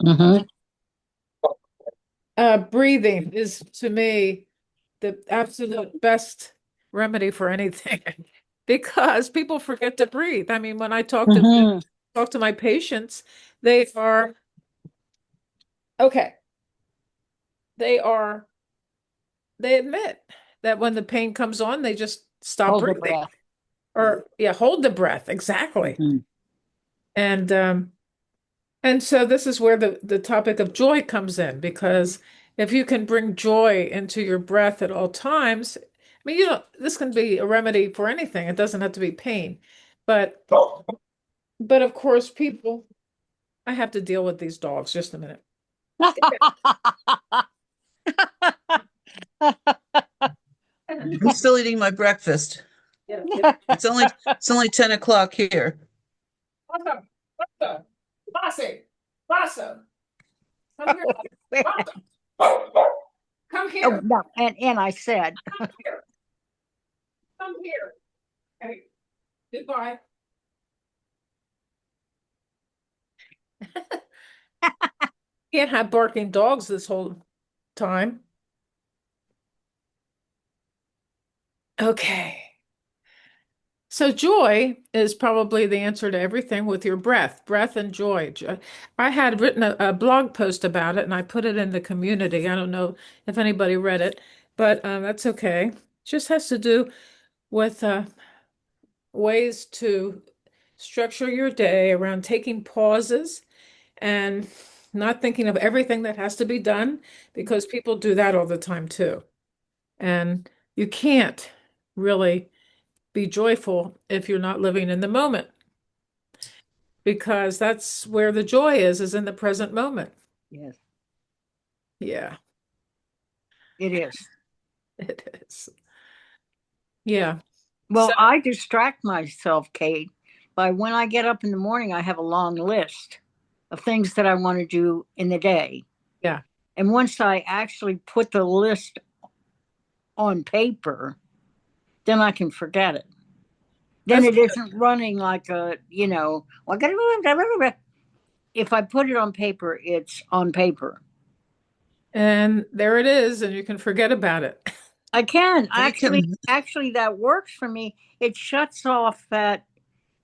Hmm. Breathing is to me the absolute best remedy for anything because people forget to breathe. I mean, when I Hmm. talk to my patients, they are okay. They are they admit that when the pain comes on, they just stop Hold the breathing. breath. Or yeah, hold the breath. Exactly. Hmm. And and so this is where the topic of joy comes in, because if you can bring joy into your breath at all times, I mean, this can be a remedy for anything. It doesn't have to be pain. But but of course, people, I have to deal with these dogs. Just a minute. I'm still eating my breakfast. Yeah. It's only 10 o'clock here. Awesome. Awesome. Bossy. Awesome. Come here. Awesome. Come Oh here. no, and I said, Come here. Come here. Hey, goodbye. Can't have barking dogs this whole time. Okay. So joy is probably the answer to everything with your breath and joy. I had written a blog post about it and I put it in the community. I don't know if anybody read it, but that's okay. Just has to do with ways to structure your day around taking pauses and not thinking of everything that has to be done, because people do that all the time too. And you can't really be joyful if you're not living in the moment, because that's where the joy is in the present moment. yes, Yeah, it is. it is. Yeah. So, Well, I distract myself, Kate, by when I get up in the morning, I have a long list of things that I want to do in the day. yeah, And once I actually put the list on paper, then I can forget it. Then that's it good. isn't running like well, I gotta, if I put it on paper, it's on paper. And there it is, and you can forget about it. I can We can, actually that works for me. It shuts off that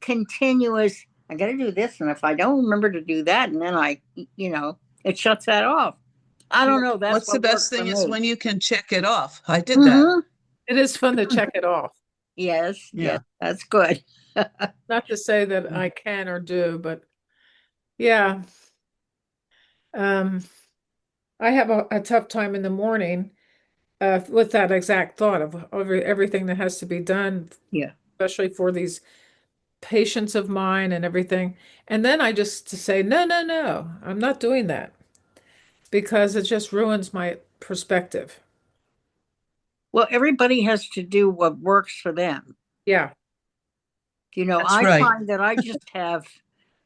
continuous. I got to do this, and if I don't remember to do that, and then you know, it shuts that off. I Yeah, don't know. That's what's the what best works for thing is me. when you can check it off. I did that. Mm-hmm. it is fun to check it off. Yes, yes, Yeah. that's good. Not to say that I can or do, but yeah. Um, I have a tough time in the morning with that exact thought of everything that has to be done, Yeah. especially for these patients of mine and everything. And then I just to say, no, no, no, I'm not doing that, because it just ruins my perspective. Well, everybody has to do what works for them. Yeah. That's I right. find that I just have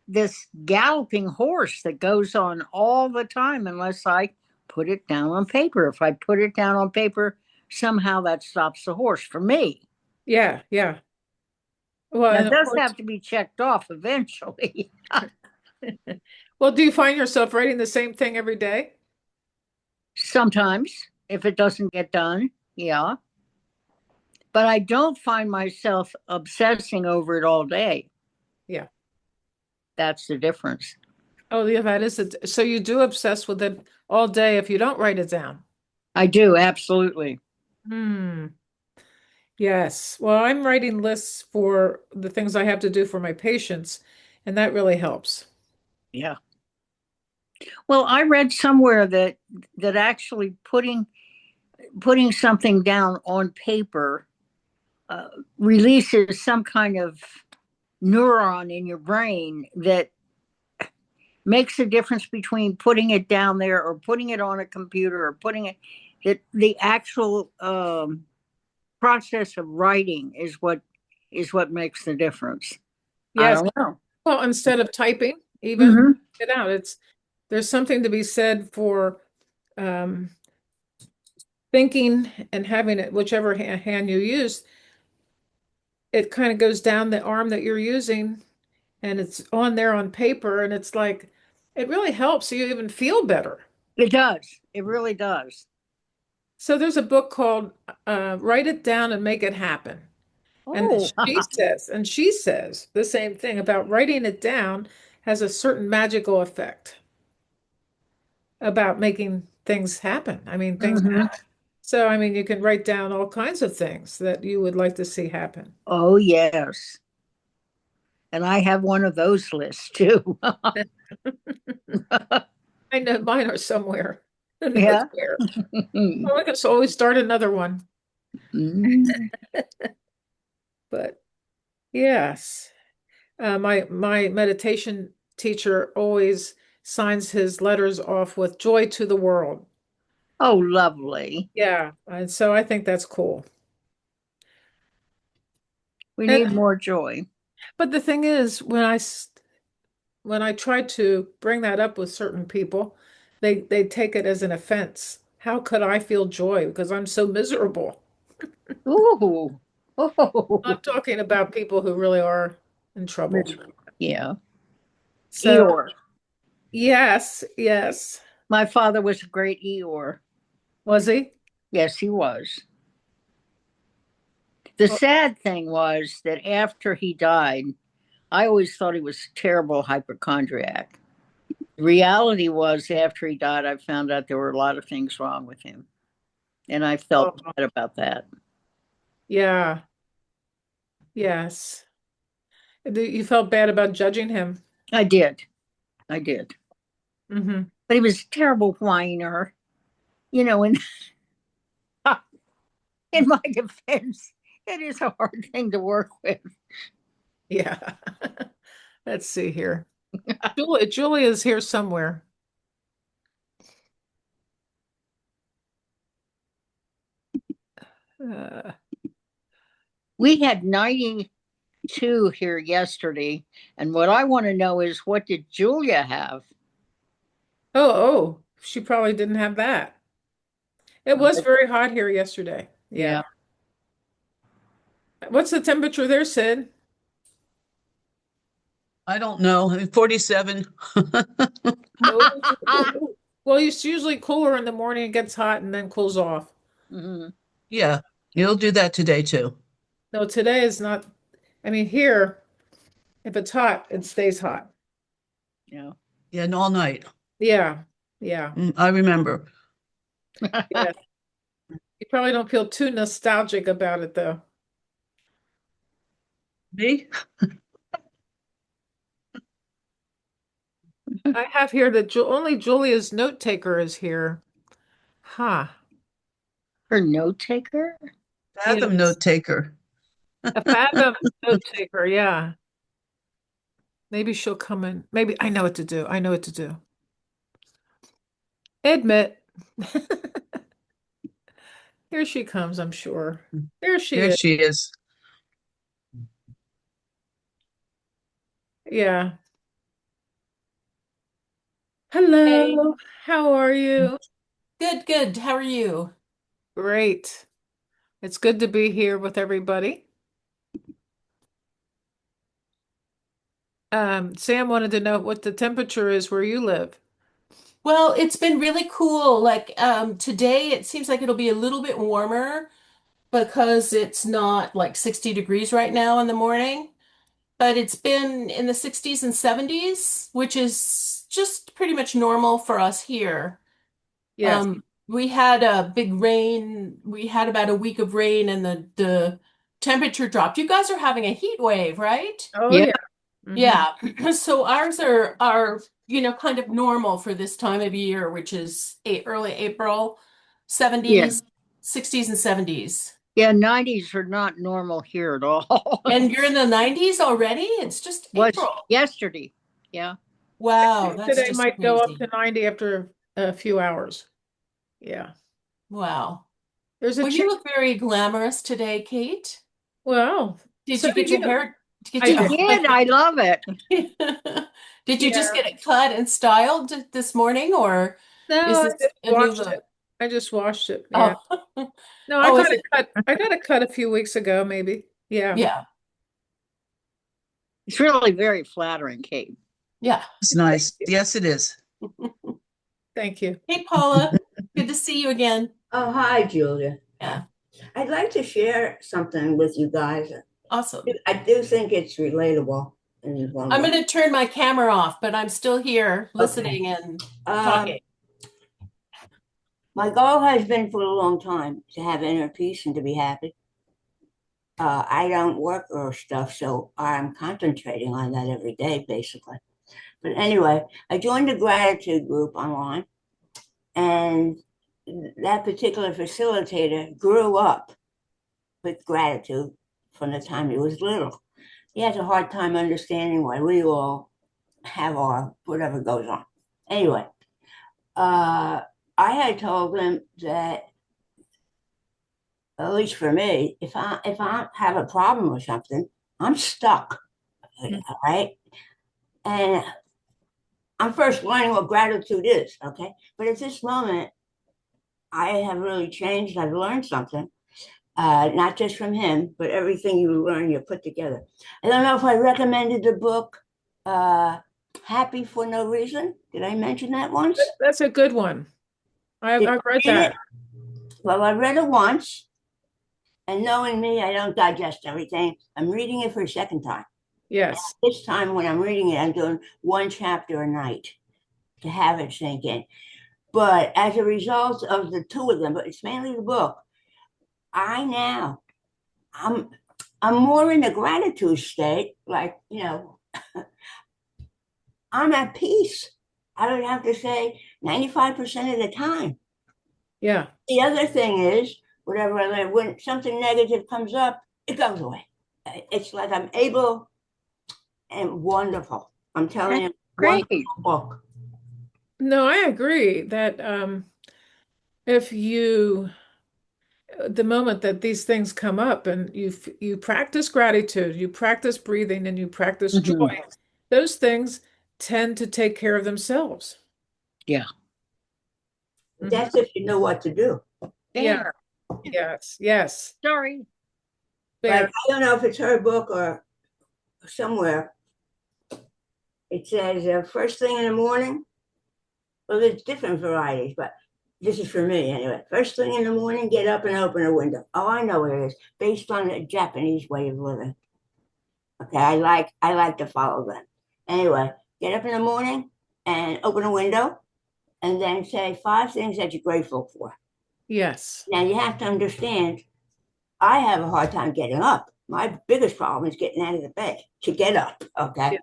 this galloping horse that goes on all the time unless I put it down on paper. If I put it down on paper, somehow that stops the horse for me. Yeah. Yeah. Well, Now, and it of does course, have to be checked off eventually. well, do you find yourself writing the same thing every day? Sometimes, if it doesn't get done, yeah. But I don't find myself obsessing over it all day. Yeah. That's the difference. Oh, yeah, that is it. So you do obsess with it all day if you don't write it down. I do, absolutely. Hmm. Yes. Well, I'm writing lists for the things I have to do for my patients, and that really helps. Yeah. Well, I read somewhere that actually putting something down on paper uh, releases some kind of neuron in your brain that makes a difference between putting it down there or putting it on a computer or putting it that the actual process of writing is what makes the difference. I Yes. don't know. Well, instead of typing, even Hmm. it out. There's something to be said for um, thinking and having it, whichever hand you use, it kind of goes down the arm that you're using, and it's on there on paper, and it's like it really helps you even feel better. It does. It really does. So there's a book called Write It Down and Make It Happen. And Oh, she says the same thing about writing it down has a certain magical effect about making things happen. I mean, things. mhm. So, I mean, you can write down all kinds of things that you would like to see happen. Oh, yes. And I have one of those lists too. I know mine are somewhere. I don't know Yeah. where. Well, I can always start another one. Mm. But yes, my meditation teacher always signs his letters off with joy to the world. Oh, lovely. Yeah, and so I think that's cool. We And need more joy. but the thing is, when I try to bring that up with certain people, they take it as an offense. How could I feel joy because I'm so miserable? Ooh. I'm Oh. talking about people who really are in trouble. Yeah. So, Eeyore. yes, yes. My father was a great Eeyore. Was he? Yes, he was. The Well, sad thing was that after he died, I always thought he was a terrible hypochondriac. The reality was, after he died, I found out there were a lot of things wrong with him. And I felt oh, bad about that. yeah, yes. You felt bad about judging him. I did. I did. Hmm. But he was a terrible whiner. And in my defense, it is a hard thing to work with. Yeah. Let's see here. Julie is here somewhere. Uh, We had 92 here yesterday. And what I want to know is, what did Julia have? oh, she probably didn't have that. It was very hot here yesterday. Yeah. Yeah. What's the temperature there, Sid? I don't know. I mean, 47. Oh, well, it's usually cooler in the morning. It gets hot and then cools off. Mhm. Yeah, you'll do that today too. No, today is not. I mean, here, if it's hot, it stays hot. Yeah. Yeah, and all night. Yeah. Yeah. I remember. Yeah. You probably don't feel too nostalgic about it, though. Me? I have here that only Julia's note taker is here. Huh. Her note taker? Fathom Yes. note taker. A Fathom note taker. Yeah. Maybe she'll come in. Maybe I know what to do. I know what to do. Admit. Here she comes, I'm sure. There she There is. she is. Yeah. Hey, Hello. How are you? good, good. How are you? Great. It's good to be here with everybody. Sam wanted to know what the temperature is where you live. Well, it's been really cool. Like today it seems like it'll be a little bit warmer because it's not like 60 degrees right now in the morning, but it's been in the 60s and 70s, which is just pretty much normal for us here. Yes. We had a big rain. We had about a week of rain and the temperature dropped. You guys are having a heat wave, right? Oh, Yeah. yeah. Mhm. Yeah. So ours are kind of normal for this time of year, which is early April, Yeah. 70s, 60s and 70s. Yeah. 90s are not normal here at all. And you're in the 90s already? It's just Was April. yesterday. Yeah. Wow, that's Today just might go up to crazy. 90 after a few hours. Yeah. Wow. There's a Well, you chance. look very glamorous today, Kate. Well, Did so you do get your you. hair? Did I you? did. I love it. Did you just Yeah. get it cut and styled this morning, or is No, I this just a new washed look? it. I just washed it. Yeah. Oh, No, I oh, got is it it? cut. I got it cut a few weeks ago, maybe. Yeah. Yeah. It's really very flattering, Kate. Yeah. It's nice. Yes, it is. Thank you. Hey, Paula, good to see you again. Oh, hi, Julia. Yeah, I'd like to share something with you guys. awesome. I do think it's relatable in one I'm way. going to turn my camera off, but I'm still here listening and talking. My goal has been for a long time to have inner peace and to be happy. I don't work or stuff, so I'm concentrating on that every day, basically. But anyway, I joined a gratitude group online, and that particular facilitator grew up with gratitude from the time he was little. He has a hard time understanding why we all have our whatever goes on. Anyway, I had told him that, at least for me, if I have a problem with something, I'm stuck. All right. And I'm first learning what gratitude is, okay? But at this moment, I have really changed. I've learned something, not just from him, but everything you learn, you put together. I don't know if I recommended the book Happy for No Reason. Did I mention that once? That's a good one. I've read that. Well, I read it once, and knowing me, I don't digest everything. I'm reading it for a second time. Yes. This time, when I'm reading it, I'm doing one chapter a night to have it sink in. But as a result of the two of them, but it's mainly the book, I'm more in a gratitude state, like, I'm at peace. I would have to say 95% of the time. Yeah. The other thing is, whatever I learn, when something negative comes up, it goes away. It's like I'm able and wonderful. I'm telling you, Great. wonderful book. No, I agree that if you the moment that these things come up and you practice gratitude, you practice breathing, and you practice Mhm. joy, those things tend to take care of themselves. Yeah. That's if you know what to do. Yeah. Yes. Yes. Sorry. There. Like, I don't know if it's her book or somewhere. It says first thing in the morning. Well, there's different varieties, but this is for me anyway. First thing in the morning, get up and open a window. Oh, I know what it is. Based on a Japanese way of living. Okay, I like to follow them. Anyway, get up in the morning and open a window, and then say 5 things that you're grateful for. Yes. Now you have to understand, I have a hard time getting up. My biggest problem is getting out of the bed to get up. Okay.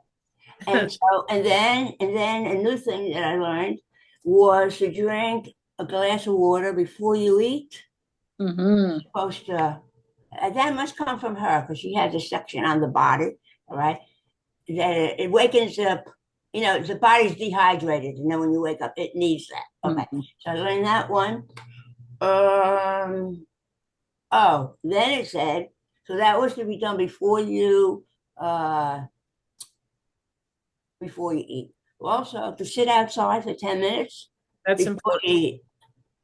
And so, and then a new thing that I learned was to drink a glass of water before you eat. Mm-hmm. Supposed to, that must come from her because she has a section on the body, all right, that it wakens up, the body's dehydrated, and then when you wake up, it needs that. Okay, so I learned that one. Oh, then it said, so that was to be done before you eat. Also, to sit outside for 10 minutes That's before important. you eat,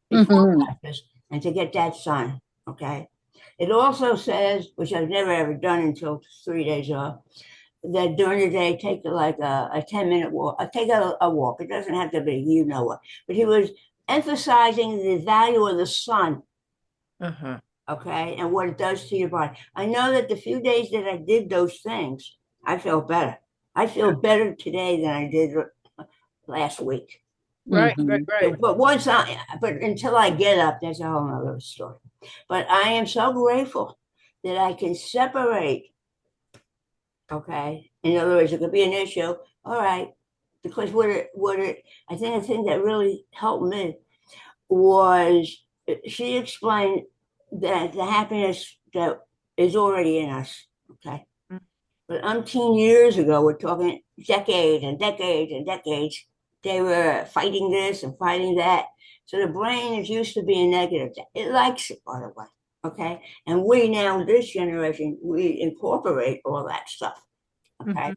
before Mhm. breakfast, and to get that sun. Okay. It also says, which I've never ever done until 3 days off, that during the day, take like a 10-minute walk. Take a walk. It doesn't have to be, what. But he was emphasizing the value of the sun. Uh-huh. Okay, and what it does to your body. I know that the few days that I did those things, I felt better. I feel better today than I did last week. Right, Mhm. right. But until I get up, that's a whole nother story. But I am so grateful that I can separate. Okay, in other words, it could be an issue. All right, because I think the thing that really helped me was she explained that the happiness that is already in us. Okay. Mm. But umpteen years ago, we're talking decades and decades and decades, they were fighting this and fighting that. So the brain is used to being negative. It likes it, by the way. Okay. And we now, this generation, we incorporate all that stuff. Okay.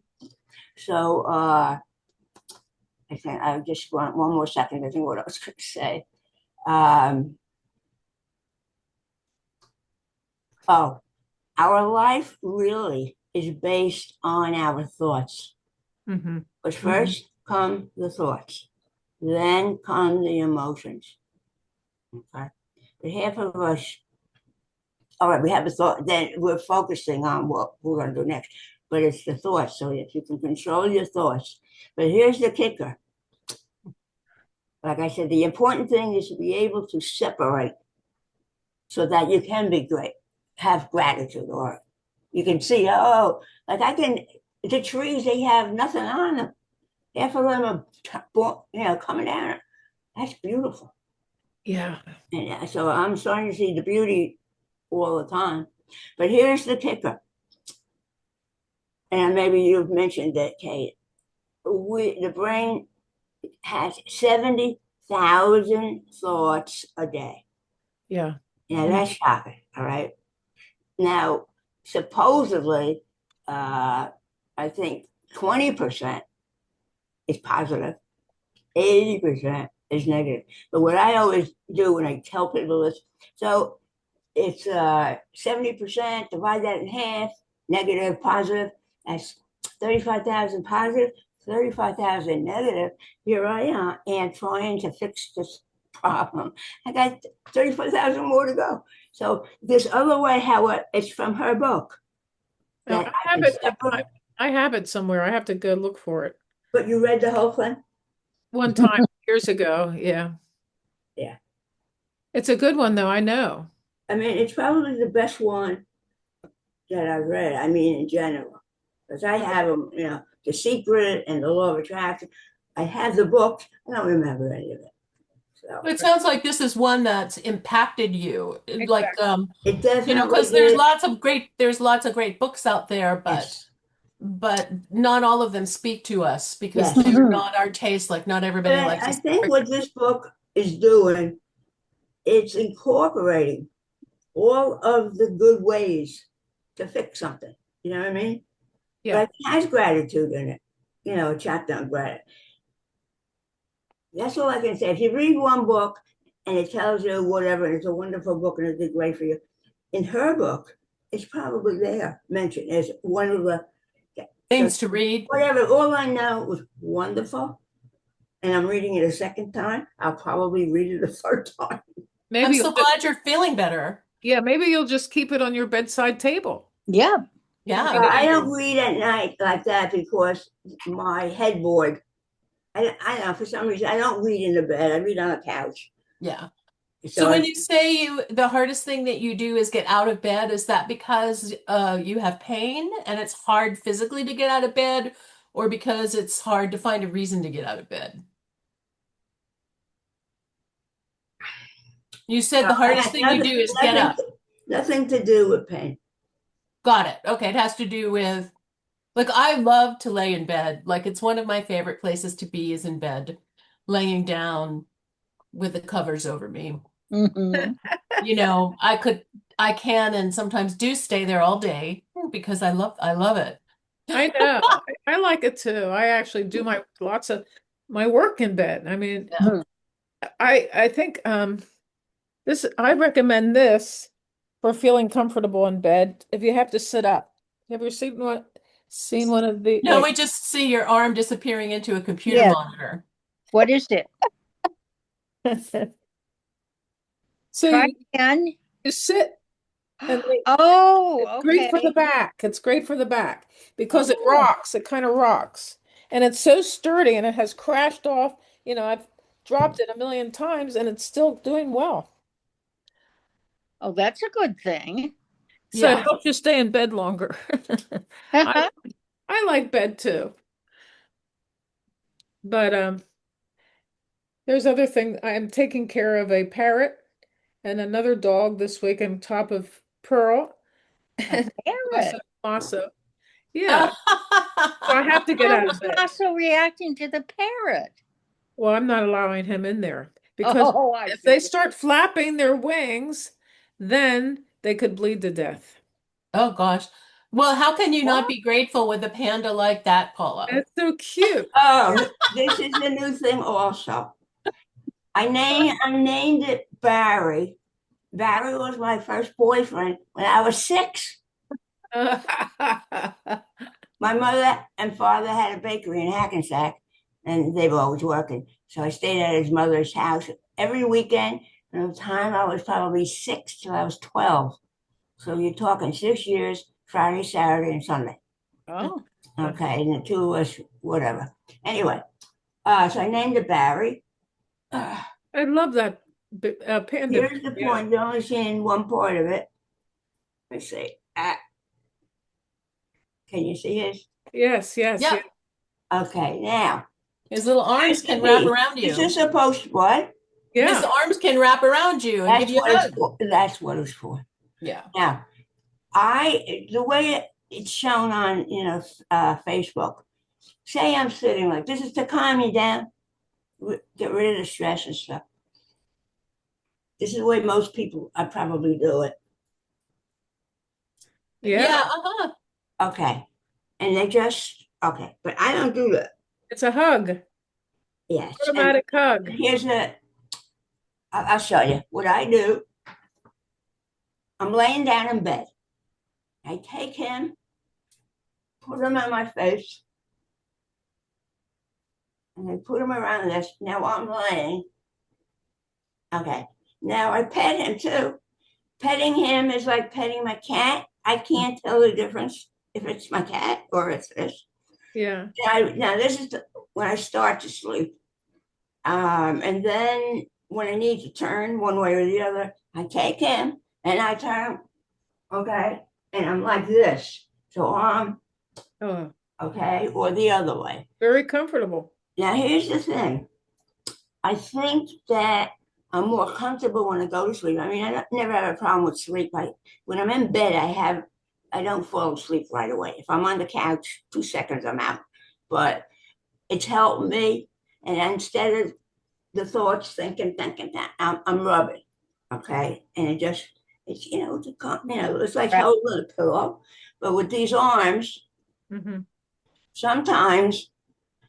So I think I just want one more second. I think what I was going to say. Oh, our life really is based on our thoughts. Mm-hmm. But first come the thoughts, then come the emotions. Okay. But half of us, all right, we have a thought, then we're focusing on what we're going to do next. But it's the thoughts. So if you can control your thoughts. But here's the kicker. Like I said, the important thing is to be able to separate so that you can be great, have gratitude, or you can see, oh, like the trees, they have nothing on them. Half of them are, coming down. That's beautiful. Yeah. And so I'm starting to see the beauty all the time. But here's the kicker. And maybe you've mentioned it, Kate. The brain has 70,000 thoughts a day. Yeah. Now that's shocking, all right? Now, supposedly, I think 20% is positive, 80% is negative. But what I always do when I tell people is, so it's 70%, divide that in half, negative, positive, that's 35,000 positive, 35,000 negative. Here I am trying to fix this problem. I got 35,000 more to go. So this other way, how it's from her book. Now, That I have it. I have it somewhere. I have to go look for it. But you read the whole thing? One time years ago. Yeah. Yeah. It's a good one, though. I know. I mean, it's probably the best one that I've read. I mean, in general, because I have them, The Secret and The Law of Attraction. I have the books. I don't remember any of it. So It sounds like this is one that's impacted you. Like, it definitely because there's did. lots of great books out there, Yes. but not all of them speak to us because Yes. they're not our taste. Like, not everybody But likes I us. think what this book is doing, it's incorporating all of the good ways to fix something. You know what I mean? Yeah. Like it has gratitude in it. A chapter on gratitude. That's all I can say. If you read one book and it tells you whatever, and it's a wonderful book and it's great for you, in her book, it's probably there mentioned as one of the Things to read. whatever. All I know was wonderful, and I'm reading it a second time. I'll probably read it a third time. I'm Maybe so glad you're feeling better. yeah, maybe you'll just keep it on your bedside table. Yeah. Yeah. I don't read at night like that because my headboard. I don't know, for some reason I don't read in the bed. I read on a couch. Yeah. So So when you say the hardest thing that you do is get out of bed, is that because you have pain and it's hard physically to get out of bed, or because it's hard to find a reason to get out of bed? You said the hardest thing you do is get up. Nothing to do with pain. Got it. Okay, it has to do with, like, I love to lay in bed. Like, it's one of my favorite places to be is in bed, laying down with the covers over me. Mhm. I can and sometimes do stay there all day because I love it. I know. I like it too. I actually do lots of my work in bed. I mean, Yeah. I think I recommend this for feeling comfortable in bed if you have to sit up. Have you seen one of the No, we just see your arm disappearing into a computer Yeah. monitor. What is it? so Try you, again. you sit and Oh, it's great for okay. the back. It's great for the back because it Oh. rocks. It kind of rocks. And it's so sturdy and it has crashed off. I've dropped it a million times and it's still doing well. Oh, that's a good thing. So it Yeah. helps you stay in bed longer. I like bed too. But there's other thing. I am taking care of a parrot and another dog this week on top of Pearl and Parrot. Lasso. Yeah. So I have to get How out was of bed. Lasso reacting to the parrot? Well, I'm not allowing him in there because Oh, I if they see. start flapping their wings, then they could bleed to death. Oh gosh. Well, how can you not What? be grateful with a panda like that, Paula? It's so cute. Oh, this is the new thing also. I named it Barry. Barry was my first boyfriend when I was 6. my mother and father had a bakery in Hackensack, and they were always working. So I stayed at his mother's house every weekend from the time I was probably 6 till I was 12. So you're talking 6 years, Friday, Saturday, and Sunday. Oh, Okay, and the two of us, whatever. Anyway, so I named it Barry. I love that panda. Here's the Yeah. point. You're only seeing one part of it. Let's see. Can you see his? Yes, yes, Yep. yes. Okay, now. His little arms can wrap around This you. is supposed to what? His Yeah. arms can wrap around you and That's give you what a it's hug. for. That's what it's for. Yeah. Now, the way it's shown on, Facebook, say I'm sitting like this is to calm you down, get rid of the stress and stuff. This is the way most people I probably do it. Yeah. Yeah. Uh-huh. Okay. And okay, but I don't do that. It's a hug. Yes. Automatic hug. I'll show you what I do. I'm laying down in bed. I take him, put him on my face, and I put him around this. Now I'm laying. Okay. Now I pet him too. Petting him is like petting my cat. I can't tell the difference if it's my cat or it's this. Yeah. Now this is when I start to sleep. And then when I need to turn one way or the other, I take him and I turn, okay, and I'm like this. So I'm Oh, okay, or the other way. very comfortable. Now here's the thing. I think that I'm more comfortable when I go to sleep. I mean, never have a problem with sleep. When I'm in bed, I don't fall asleep right away. If I'm on the couch, 2 seconds, I'm out. But it's helped me. And instead of the thoughts thinking, I'm rubbing, okay? And it's it's like holding a pillow. But with these arms, Hmm. sometimes,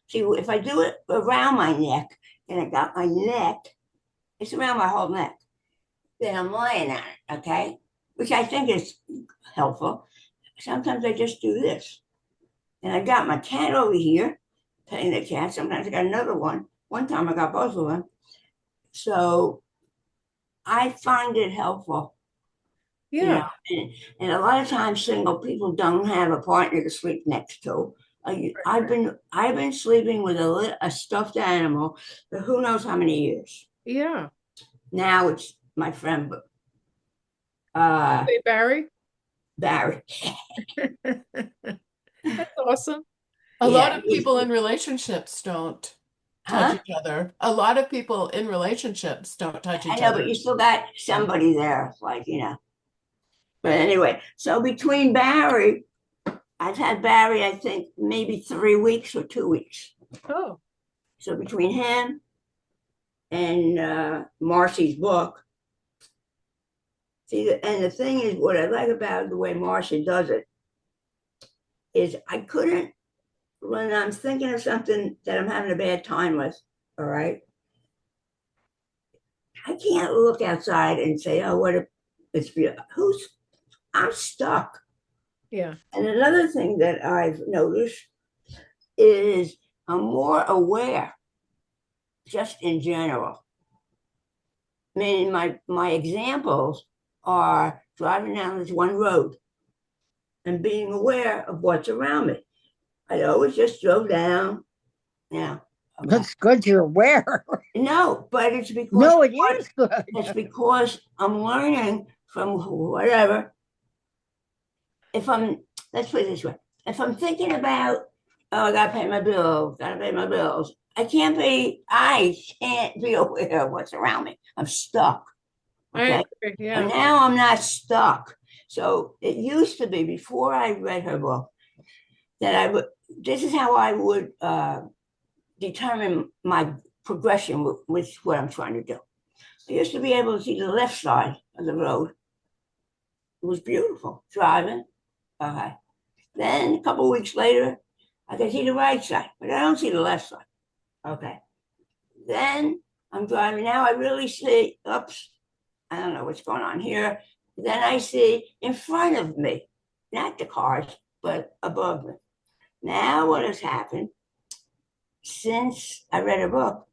see, if I do it around my neck, and I got my neck, it's around my whole neck, then I'm lying on it, okay? Which I think is helpful. Sometimes I just do this. And I got my cat over here, petting the cat. Sometimes I got another one. One time I got both of them. So I find it helpful. Yeah. And a lot of times single people don't have a partner to sleep next to. I've been sleeping with a stuffed animal for who knows how many years. Yeah. Now it's my friend Hey, Barry. Barry. That's awesome. A lot Yeah, of people in relationships don't Huh? touch each other. A lot of people in relationships don't touch I each know, other. but you still got somebody there, like, But anyway, so between Barry, I've had Barry, I think, maybe 3 weeks or 2 weeks. Oh, So between him and Marcy's book, see, and the thing is, what I like about the way Marcy does it is I couldn't, when I'm thinking of something that I'm having a bad time with, all right, I can't look outside and say, oh, it's beautiful. I'm stuck. yeah. And another thing that I've noticed is I'm more aware, just in general. I mean, my examples are driving down this one road and being aware of what's around me. I always just drove down. Yeah. Okay. that's good you're aware. No, but it's because No, it is good. it's because I'm learning from whatever. Let's put it this way. If I'm thinking about, oh, I gotta pay my bills, I can't be aware of what's around me. I'm stuck. I Okay. agree. And Yeah. now I'm not stuck. So it used to be before I read her book that this is how I would determine my progression with what I'm trying to do. I used to be able to see the left side of the road. It was beautiful driving. Okay. Then a couple of weeks later, I can see the right side, but I don't see the left side. Okay. Then I'm driving. Now I really see, oops, I don't know what's going on here. Then I see in front of me, not the cars, but above me. Now, what has happened since I read a book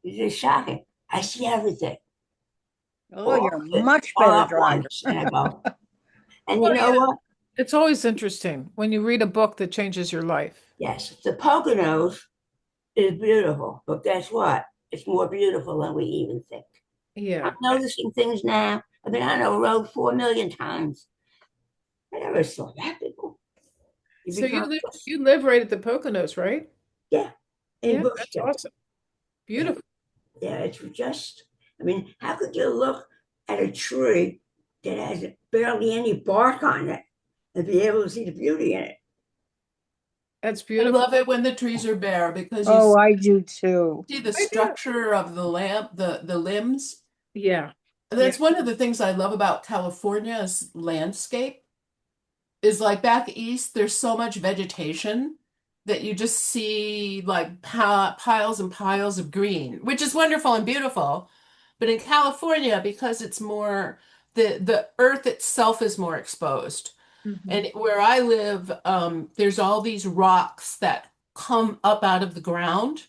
is just shocking. I see everything, Oh, all you're of a it, much all better at driver. once. And I go, and you Well, know yeah, what? it's always interesting when you read a book that changes your life. Yes, the Poconos is beautiful, but guess what? It's more beautiful than we even think. I'm Yeah. noticing things now. I've been on the road 4 million times. I never saw that before. You So become, you live right at the Poconos, right? yeah, in Yeah, that's Bushwick. awesome. Beautiful. Yeah, it's just, I mean, how could you look at a tree that has barely any bark on it and be able to see the beauty in it? That's I beautiful. love it when the trees are bare because you Oh, I do too. see the I do. structure of the limbs. Yeah. That's one of the things I love about California's landscape is like back east, there's so much vegetation that you just see like piles and piles of green, which is wonderful and beautiful. But in California, because it's more the earth itself is more exposed. Mhm. And where I live, there's all these rocks that come up out of the ground.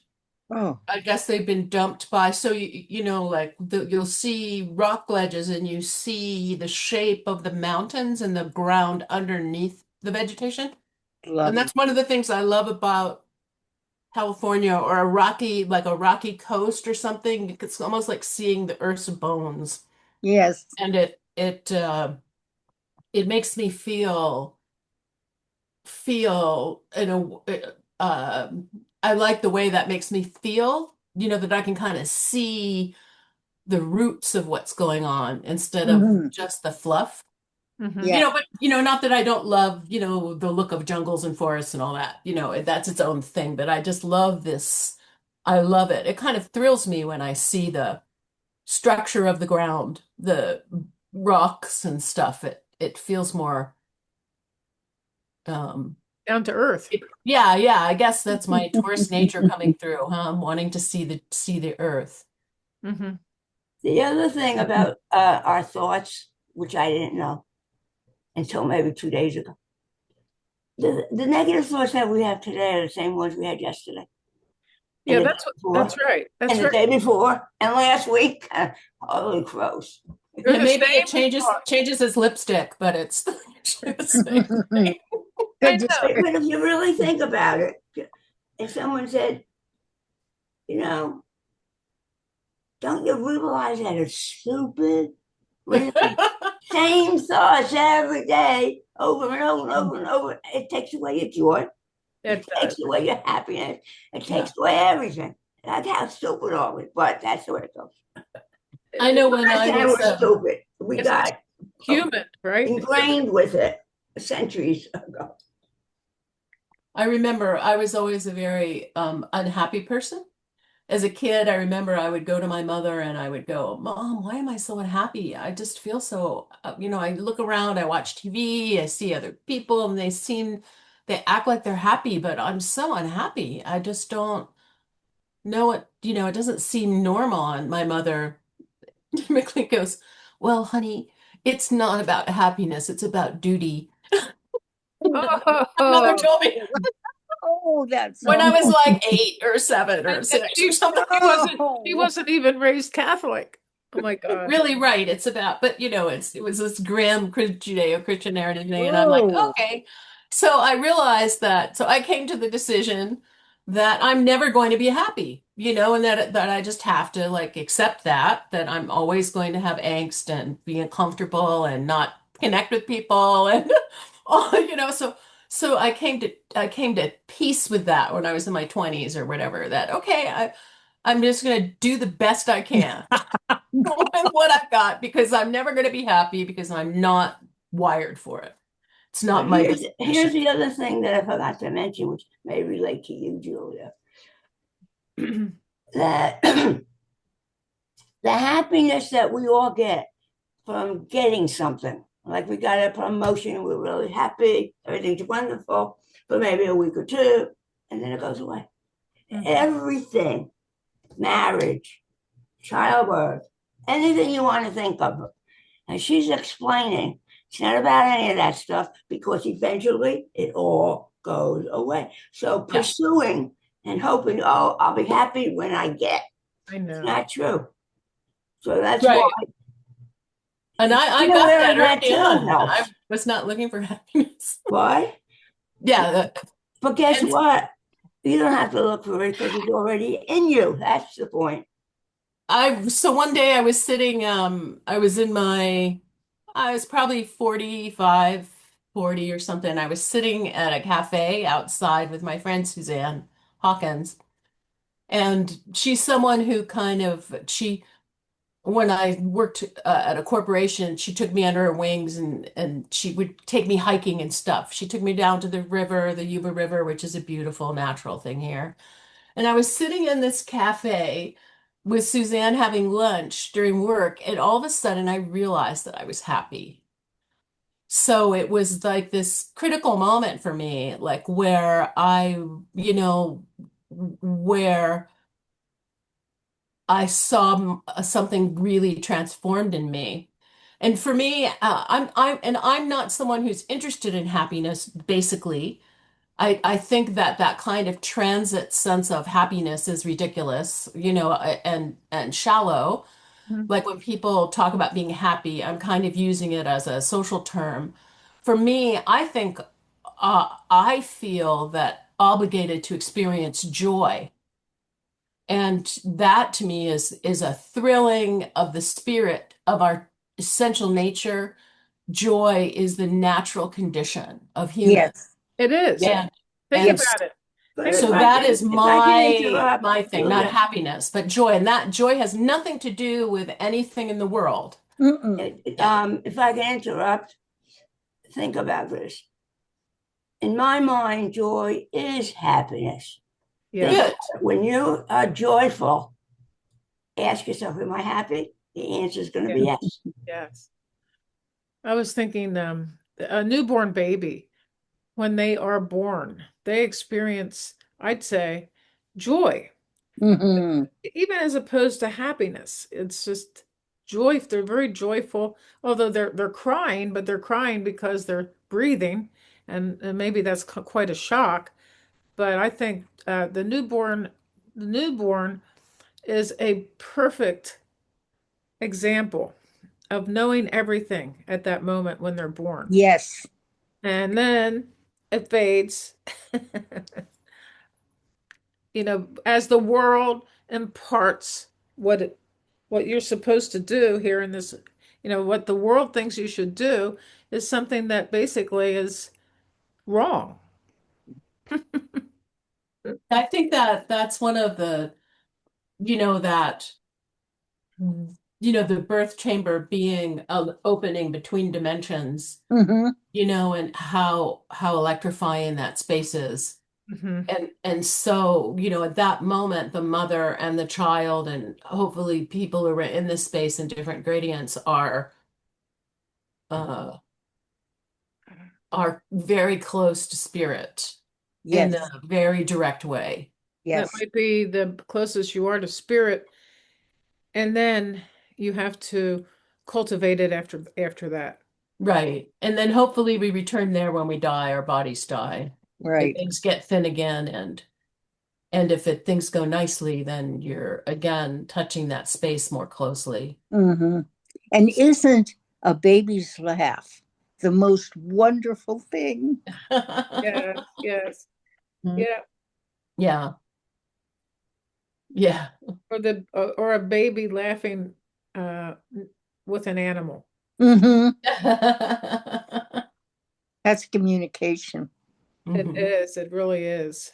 Oh, I guess they've been dumped by, so you know, like you'll see rock ledges and you see the shape of the mountains and the ground underneath the vegetation. And lovely. that's one of the things I love about California or like a rocky coast or something. It's almost like seeing the earth's bones. Yes. And it makes me feel in I like the way that makes me feel, you know, that I can kind of see the roots of what's going on instead of Hmm. just the fluff. Mhm. You Yeah. know, but you know, not that I don't love, you know, the look of jungles and forests and all that. You know, that's its own thing, but I just love this. I love it. It kind of thrills me when I see the structure of the ground, the rocks and stuff. It feels more um Down to earth. yeah, yeah, I guess that's my tourist nature coming through, huh? I'm wanting to see the earth. Hmm. The other thing about our thoughts, which I didn't know until maybe 2 days ago, the negative thoughts that we have today are the same ones we had yesterday, and Yeah, the day that's before, right. and That's the right. day before, and last week. Holy crows. They're And the maybe same it changes his lipstick, but it's actually the same thing. I Good know. But if you really think about it, if someone said, you know, don't you realize that it's stupid? Really? Same thoughts every day, over and over and over and over. It takes away your joy. It It does. takes away your happiness. It Yeah. takes away everything. Like how stupid are we? But that's the way it goes. I know when I I say was we're stupid. We It's got human, right? It's human. ingrained with it centuries ago. I remember I was always a very unhappy person. As a kid, I remember I would go to my mother and I would go, Mom, why am I so unhappy? I just feel so, you know, I look around, I watch TV, I see other people, and they act like they're happy, but I'm so unhappy. I just don't know it, you know, it doesn't seem normal. And my mother typically goes, Well, honey, it's not about happiness, it's about duty. My mother Oh, told me Oh, that's when I was awful. like 8 or 7 or and 6 or something. she Oh, wasn't even raised Catholic. Oh my God. Really right. It's about, but you know, it was this grim Judeo-Christian narrative thing, and I'm like, oh, okay. So I realized that. So I came to the decision that I'm never going to be happy, you know, and that I just have to like accept that I'm always going to have angst and be uncomfortable and not connect with people and all, you know. So I came to peace with that when I was in my 20s or whatever. That okay, I'm just going to do the best I can with what I've got because I'm never going to be happy because I'm not wired for it. It's But not my here's disposition. the other thing that I forgot to mention, which may relate to you, Julia. That the happiness that we all get from getting something, like we got a promotion, we're really happy, everything's wonderful for maybe a week or two, and then it goes away. Everything, marriage, childbirth, anything you want to think of. And she's explaining it's not about any of that stuff because eventually it all goes away. So Yeah. pursuing and hoping, oh, I'll be happy when I get, I it's know. not true. So that's Right. why And I being got aware that of that early too on. helps. I was not looking for happiness. Why? Yeah, But guess and what? You don't have to look for it because it's already in you. That's the point. so one day I was sitting, I was probably 45, 40 or something. I was sitting at a cafe outside with my friend Suzanne Hawkins. And she's someone who when I worked at a corporation, she took me under her wings and she would take me hiking and stuff. She took me down to the river, the Yuba River, which is a beautiful natural thing here. And I was sitting in this cafe with Suzanne having lunch during work, and all of a sudden I realized that I was happy. So it was like this critical moment for me, like where where I saw something really transformed in me. And for me, I'm not someone who's interested in happiness, basically. I think that that kind of transit sense of happiness is ridiculous, and shallow. Mhm. Like when people talk about being happy, I'm kind of using it as a social term. For me, I feel that obligated to experience joy. And that to me is a thrilling of the spirit of our essential nature. Joy is the natural condition of humans. Yes, It is. yes, And Think and yes. about it. But Think if so about I that it. can, is if I can my interrupt, my thing, not Julia, happiness, but joy. And that joy has nothing to do with anything in the world. Mm-mm. Yeah. if I can interrupt, think about this. In my mind, joy is happiness. Think Yes. Good. about it. When you are joyful, ask yourself, am I happy? The answer is going to Yeah. be yes. Yes. I was thinking, a newborn baby, when they are born, they experience, I'd say, joy, Hmm. even as opposed to happiness. It's just joy. They're very joyful, although they're crying, but they're crying because they're breathing, and maybe that's quite a shock. But I think the newborn is a perfect example of knowing everything at that moment when they're born. Yes, And then it fades, as the world imparts what you're supposed to do here in this, what the world thinks you should do is something that basically is wrong. I think that that's one of the, you know, that, the birth chamber being an opening between dimensions, hmm, and how electrifying that space is. Mhm. And so, at that moment, the mother and the child, and hopefully people who are in this space in different gradients uh are very close to spirit in yes, a very direct way. That yes. might be the closest you are to spirit, and then you have to cultivate it after that. Right. And then hopefully we return there when we die, our bodies die. If Right. things get thin again, and if things go nicely, then you're again touching that space more closely. Hmm. And isn't a baby's laugh the most wonderful thing? Yes, yes, yeah. Yeah. Yeah. Or a baby laughing with an animal. Hmm. That's communication. It Mhm. is. It really is.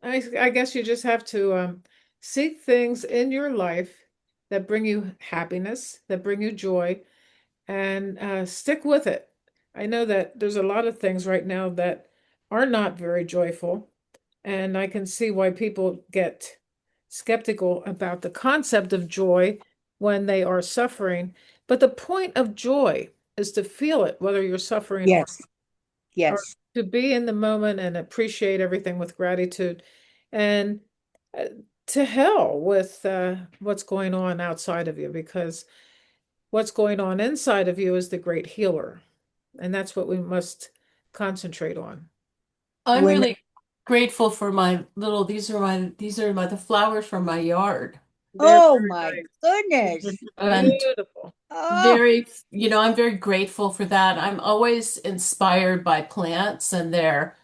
I guess you just have to seek things in your life that bring you happiness, that bring you joy, and stick with it. I know that there's a lot of things right now that are not very joyful, and I can see why people get skeptical about the concept of joy when they are suffering. But the point of joy is to feel it, whether you're suffering Yes, or yes, to be in the moment and appreciate everything with gratitude, and uh, to hell with what's going on outside of you, because what's going on inside of you is the great healer. And that's what we must concentrate on. I'm When- really grateful for my little, the flowers from my yard. They're Oh very my nice. goodness. And Beautiful. Oh, I'm very grateful for that. I'm always inspired by plants and their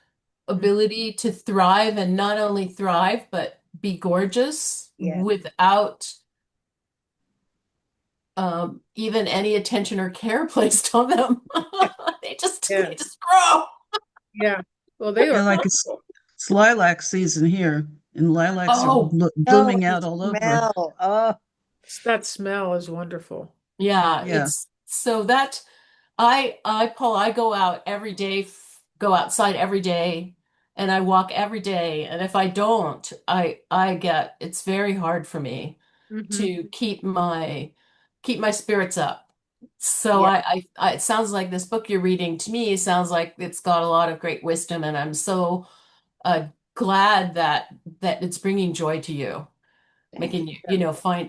ability to thrive, and not only thrive, but be gorgeous Yeah. without even any attention or care placed on them. Yeah. They just grow. Yeah. Well, they Yeah, are like wonderful. it's lilac season here, and lilacs are Oh, blooming the out all over. smell. Oh, That smell is wonderful. yeah, Yeah. it's so that Paul, I go out every day, go outside every day, and I walk every day. And if I don't, it's very hard for me Mhm. to keep my spirits up. So Yeah. it sounds like this book you're reading to me sounds like it's got a lot of great wisdom, and I'm so uh, glad that it's bringing joy to you, making you,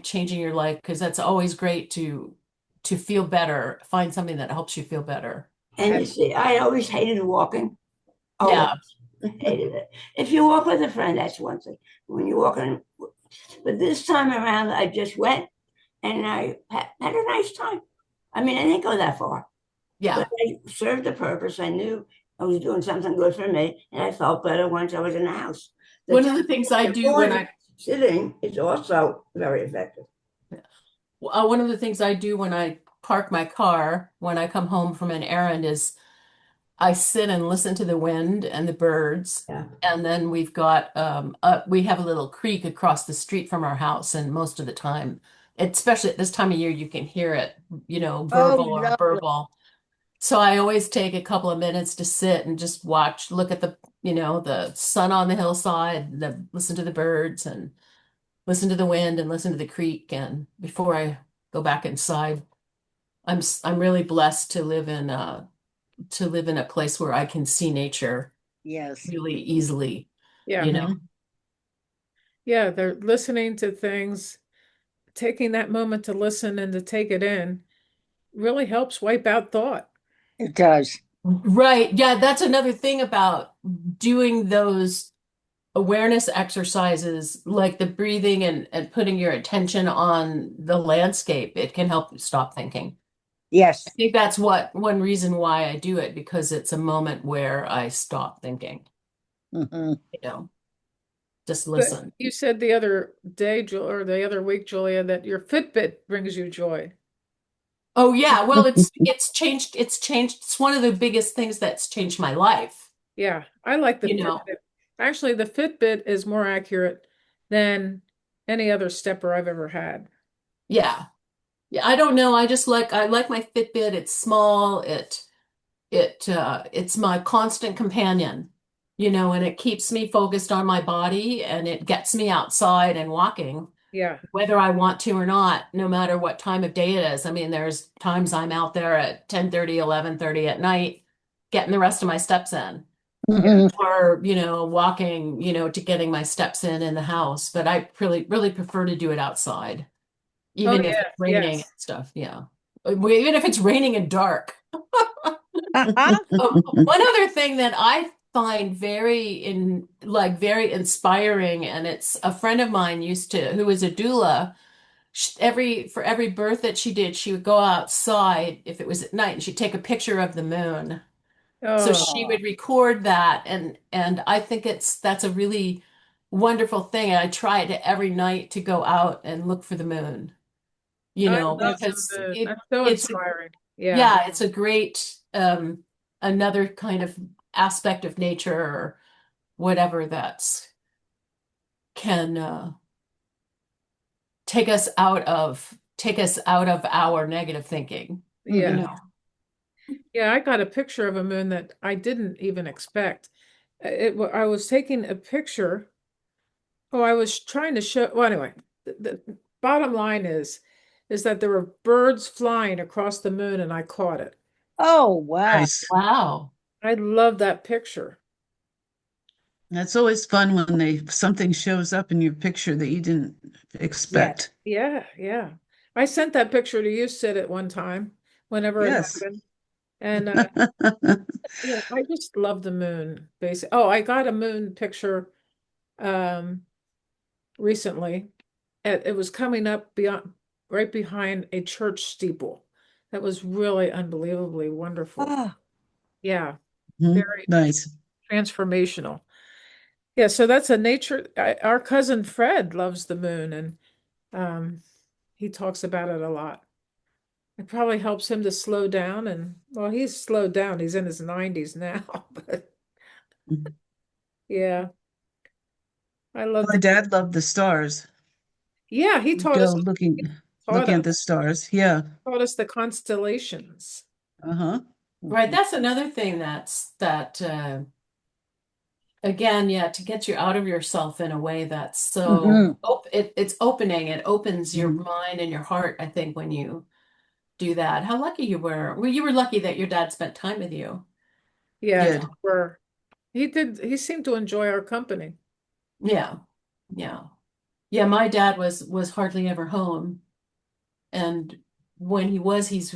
changing your life, because that's always great to feel better, find something that helps you feel better. And you see, I always hated walking. Yeah. Always hated it. If you walk with a friend, that's one thing. When you walk on, but this time around, I just went and I had a nice time. I mean, I didn't go that far, Yeah. but I served the purpose. I knew I was doing something good for me, and I felt better once I was in the house. One of the things I do when sitting is also very effective. one of the things I do when I park my car when I come home from an errand is I sit and listen to the wind and the birds. Yeah. And then we have a little creek across the street from our house, and most of the time, especially at this time of year, you can hear it, burble or lovely. burble. So I always take a couple of minutes to sit and just look at the sun on the hillside, listen to the birds and listen to the wind and listen to the creek. And before I go back inside, I'm really blessed to live in a place where I can see nature Yes. really easily, Yeah. you know. Yeah, they're listening to things, taking that moment to listen and to take it in really helps wipe out thought. It does. Right. Yeah, that's another thing about doing those awareness exercises, like the breathing and putting your attention on the landscape. It can help you stop thinking. Yes. I think that's one reason why I do it, because it's a moment where I stop thinking, Hmm. just But listen. you said the other day, or the other week, Julia, that your Fitbit brings you joy. Oh yeah, well, it's changed. It's changed. It's one of the biggest things that's changed my life. Yeah, I like the You know. Fitbit. Actually, the Fitbit is more accurate than any other stepper I've ever had. Yeah. Yeah, I don't know. I like my Fitbit. It's small. It's my constant companion, and it keeps me focused on my body, and it gets me outside and walking, Yeah. whether I want to or not, no matter what time of day it is. I mean, there's times I'm out there at 10:30, 11:30 at night, getting the rest of my steps in, Mhm. or, walking, to getting my steps in the house. But I really, really prefer to do it outside, Oh, even if yeah, it's raining yes. and stuff. Yeah. Even if it's raining and dark. Uh-huh. One other thing that I find very inspiring, and it's a friend of mine who was a doula. For every birth that she did, she would go outside if it was at night, and she'd take a picture of the moon. So Oh, she would record that, and I think that's a really wonderful thing. And I try it every night to go out and look for the moon, I love because the moon. That's so it's inspiring. Yeah. yeah, it's a great another kind of aspect of nature or whatever that's can take us out of our negative thinking. Yeah. Yeah, I got a picture of a moon that I didn't even expect. I was taking a picture. Oh, I was trying to show. Well, anyway, the bottom line is that there were birds flying across the moon, and I caught it. Oh, wow. Nice. Wow. I love that picture. That's always fun when something shows up in your picture that you didn't expect. Yeah, yeah. I sent that picture to you, Sid, at one time, whenever it Yes. happened. And I just love the moon. Basically, oh, I got a moon picture um, recently. It was coming up beyond, right behind a church steeple. That was really unbelievably wonderful. Ah, Yeah, Mhm. very Nice. transformational. Yeah, so that's a nature. Our cousin Fred loves the moon, and he talks about it a lot. It probably helps him to slow down, and well, he's slowed down. He's in his 90s now, but Mhm. yeah, I love My the. dad loved the stars. Yeah, he He'd taught go us. He taught looking us at the stars. Yeah. taught us the constellations. Uh-huh. Right, that's another thing that again, yeah, to get you out of yourself in a way that's so mhm. it's opening. It opens your Mhm. mind and your heart, I think, when you do that. How lucky you were. Well, you were lucky that your dad spent time with you. Yeah, Good. were he did. He seemed to enjoy our company. Yeah. Yeah. Yeah, my dad was hardly ever home. And when he was, he's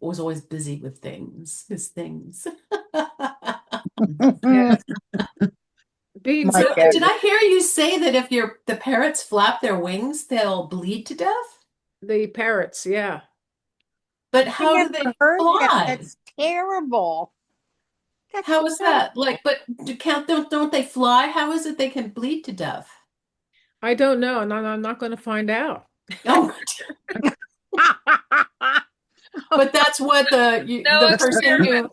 was always busy with his things. Yeah, being My So busy. did dad. I hear you say that if the parrots flap their wings, they'll bleed to death? The parrots. Yeah, But I how do never they heard that. fly? That's terrible. That's How is that? terrible. Like, but don't they fly? How is it they can bleed to death? I don't know, and I'm not going to find out. Oh, but that's what No the person experiment.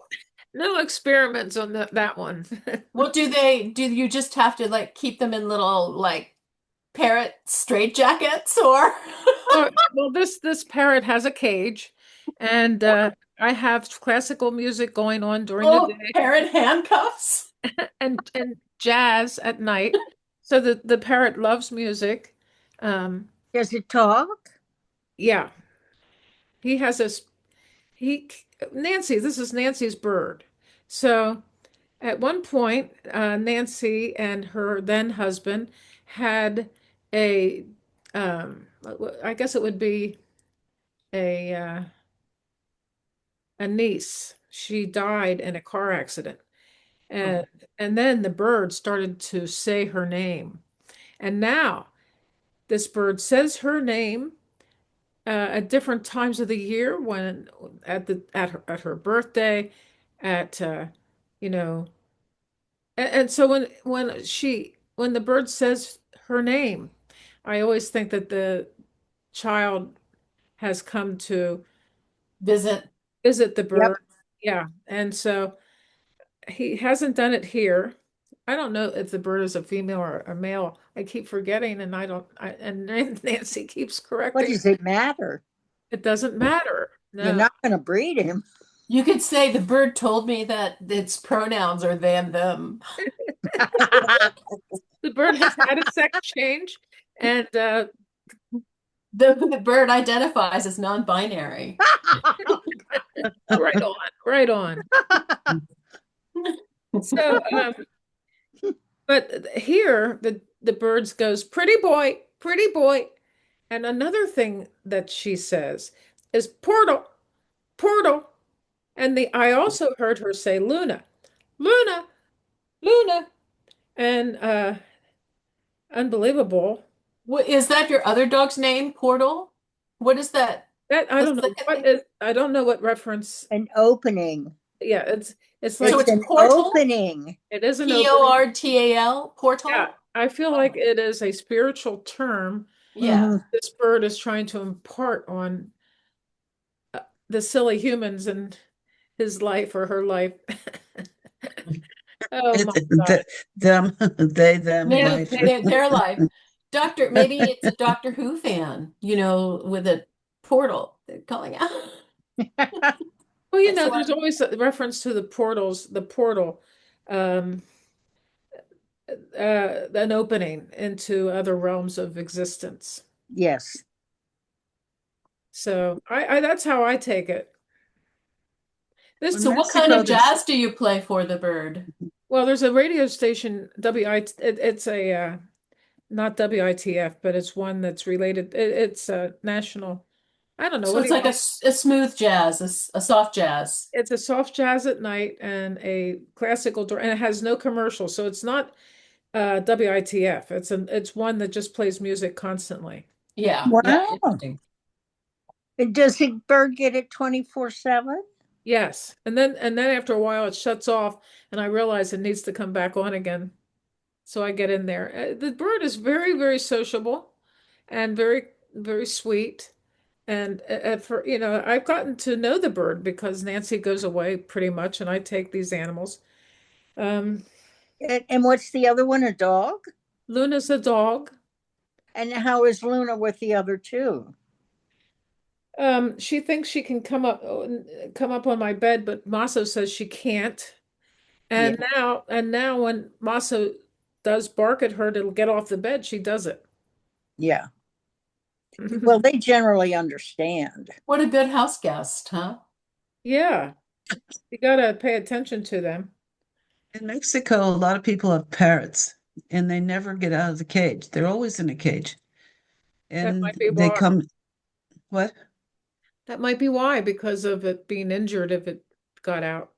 who No experiments on that one. well, do you just have to like keep them in little like parrot straitjackets or Well, this parrot has a cage, and I have classical music going on during the oh day, parrot handcuffs? and jazz at night. So the parrot loves music. Um, Does it talk? yeah, he has a he Nancy. This is Nancy's bird. So at one point, Nancy and her then husband had a I guess it would be a uh, a niece. She died in a car accident. And Oh. and then the bird started to say her name. And now this bird says her name at different times of the year when at her birthday, at you know, and so when the bird says her name, I always think that the child has come to Visit. visit the Yep. bird. Yeah. And so he hasn't done it here. I don't know if the bird is a female or a male. I keep forgetting, and and Nancy keeps What correcting. does it matter? It doesn't matter. You're No, not going to breed him. You could say the bird told me that its pronouns are they and them. the bird has had a sex change, and The bird identifies as non-binary. right on, right on. So, but here the birds goes, pretty boy. And another thing that she says is portal, portal. And the I also heard her say Luna, Luna, Luna. And unbelievable. What is that your other dog's name? Portal? What is that? That I The don't know second what thing? is I don't know what reference. An opening. Yeah, it's So like It's it's an portal? opening. it is an opening. Portal? Yeah, Portal? I feel like it is a spiritual term Yeah. Mhm. this bird is trying to impart on the silly humans in his life or her life. Oh my God. Them, they, them Maybe life. their life. Maybe it's a Doctor Who fan, with a portal calling out. Well, That's there's why. always a reference to the portal, um, an opening into other realms of existence. Yes. So I that's how I take it. In This So what kind Mexico, of there's jazz do you play for the bird? well, there's a radio station it's a not WITF, but it's one that's related. It's a national I don't know. So What it's do you like a smooth jazz, a soft jazz. It's a soft jazz at night and a classical, and it has no commercial, so it's not WITF. It's one that just plays music constantly. Yeah, yeah, Wow. interesting. And does the bird get it 24/7? Yes, and then after a while it shuts off, and I realize it needs to come back on again. So I get in there. The bird is very, very sociable, and very, very sweet. And for I've gotten to know the bird because Nancy goes away pretty much, and I take these animals. Um, And what's the other one? A dog? Luna's a dog. And how is Luna with the other two? She thinks she can come up on my bed, but Maso says she can't. Yeah. And now when Maso does bark at her to get off the bed, she does it. Yeah. Well, they generally understand. What a good house guest, huh? Yeah, you gotta pay attention to them. In Mexico, a lot of people have parrots and they never get out of the cage. They're always in a cage. That And might be they why. come, what? That might be why, because of it being injured if it got out.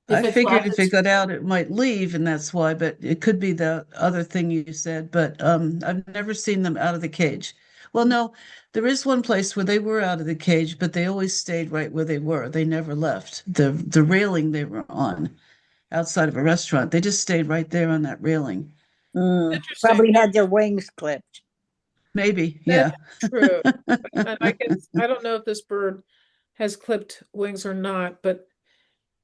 I If it figured flaps if its it got out, it might leave, and that's why, but it could be the other thing you said. But I've never seen them out of the cage. Well, no, there is one place where they were out of the cage, but they always stayed right where they were. They never left. The railing they were on outside of a restaurant. They just stayed right there on that railing. Interesting. Probably had their wings clipped. Maybe, That's yeah. true. And I don't know if this bird has clipped wings or not, but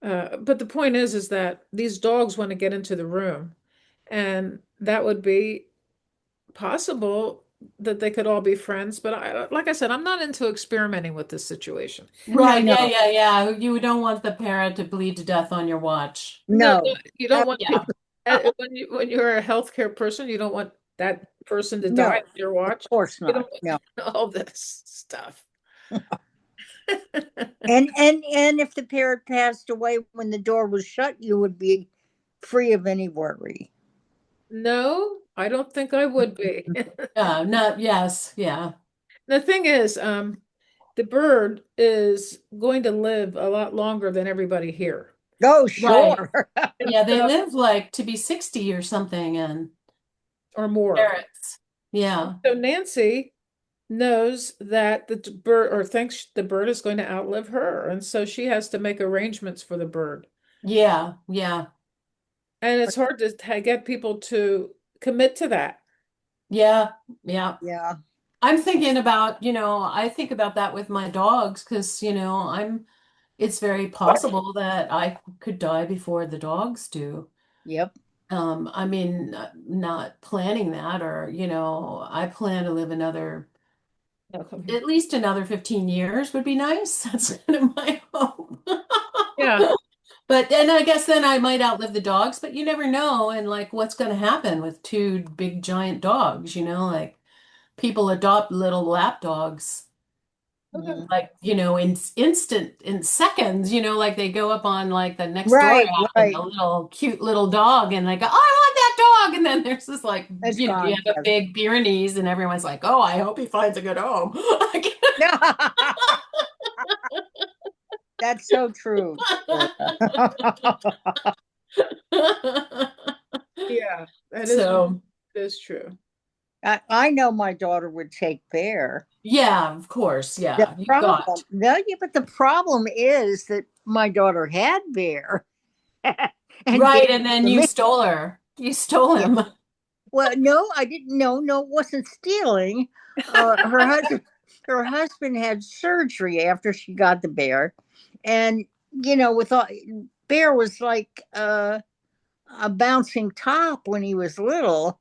the point is that these dogs want to get into the room, and that would be possible that they could all be friends. But like I said, I'm not into experimenting with this situation. right, No, yeah, no, yeah, yeah. You don't want the parrot to bleed to death on your watch. No, no, you don't want Yeah. when you're a healthcare person, you don't want that person to die no, on your of watch. course You not. don't No. want all this stuff. And if the parrot passed away when the door was shut, you would be free of any worry. No, I don't think I would be. Not, yes, yeah. The thing is, the bird is going to live a lot longer than everybody here. Oh, Right. sure. And Yeah, they so- live like to be 60 or something and or more. parrots. Yeah. So Nancy knows that the bird, or thinks the bird is going to outlive her, and so she has to make arrangements for the bird. Yeah, yeah. And it's hard to get people to commit to that. Yeah, yeah. Yeah. I'm thinking about, I think about that with my dogs because, it's very possible that I could die before the dogs do. Yep. I mean, not planning that or, I plan to live at least another 15 years would be nice. That's kind of my hope. Yeah. But and I guess then I might outlive the dogs, but you never know. And like what's going to happen with two big giant dogs, like people adopt little lap dogs. Mhm. Like, in seconds, like they go up on like the next door Right, app and right. a little cute little dog and they go, oh, I want that dog. And then there's this like, It's you gone. have a big Pyrenees and everyone's like, oh, I hope he finds a good home. That's so true. Yeah, that So, is true. I know my daughter would take Bear. yeah, of course. Yeah, The you problem, got. no, yeah, but the problem is that my daughter had Bear. And Right, gave and it then to you me. stole her. You stole Yeah. him. Well, no, I didn't. No, it wasn't stealing. Her husband had surgery after she got the Bear, and with all, Bear was like a bouncing top when he was little,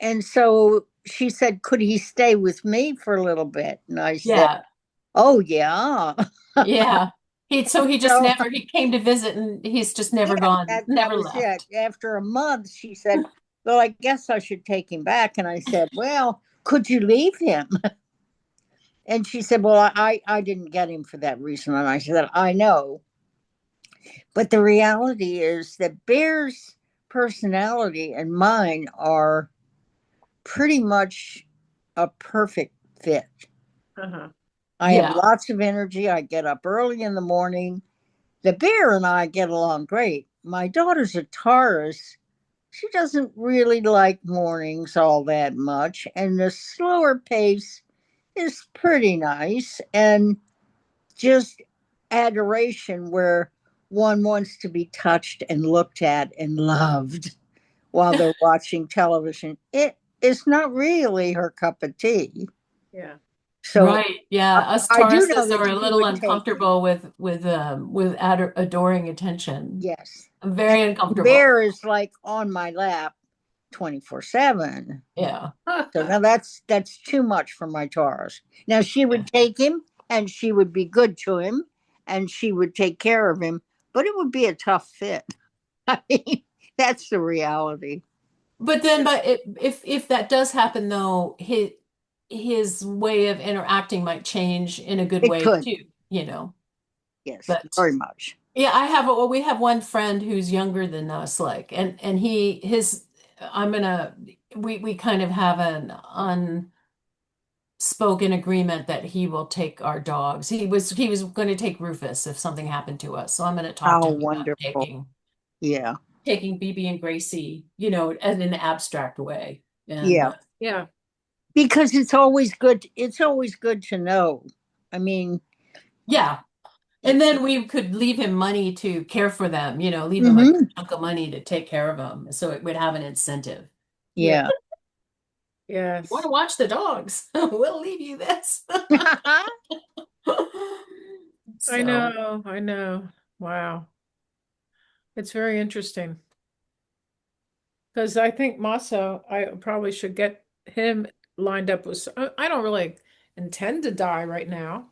and so she said, "Could he stay with me for a little bit?" And I said, Yeah, "Oh yeah." yeah. He just So never, he came to visit and he's just yeah, never gone, that never was it. left. After a month, she said, "Well, I guess I should take him back." And I said, "Well, could you leave him?" And she said, "Well, I didn't get him for that reason." And I said, "I know, but the reality is that Bear's personality and mine are pretty much a perfect fit." Uh-huh. I have Yeah. lots of energy. I get up early in the morning. The bear and I get along great. My daughter's a Taurus. She doesn't really like mornings all that much, and the slower pace is pretty nice, and just adoration where one wants to be touched and looked at and loved while they're watching television. It is not really her cup of tea. Yeah. So Right. Yeah. Us I do know Tauruses that are a she little would take it. uncomfortable with adoring attention. Yes. Very The uncomfortable. bear is like on my lap 24/7. Yeah. So now that's too much for my Taurus. Now she would take him and she would be good to him and she would take care of him, but it would be a tough fit. I mean, that's the reality. But then, if that does happen, though, his way of interacting might change in a good It way could, too, you know. yes, But very much. yeah, we have one friend who's younger than us, like, and we kind of have an unspoken agreement that he will take our dogs. He was going to take Rufus if something happened to us. So I'm going to talk to How him about wonderful. Yeah. taking BB and Gracie, you know, in an abstract way. And Yeah. Yeah. Because it's always good to know. I mean, yeah. And then we could leave him money to care for them, you know, leave him a mhm, chunk of money to take care of them. So it would have an incentive. yeah. Yes. Want to watch the dogs? We'll leave you this. I So, know. I know. Wow. It's very interesting. Because I think Maso, I probably should get him lined up with. I don't really intend to die right now,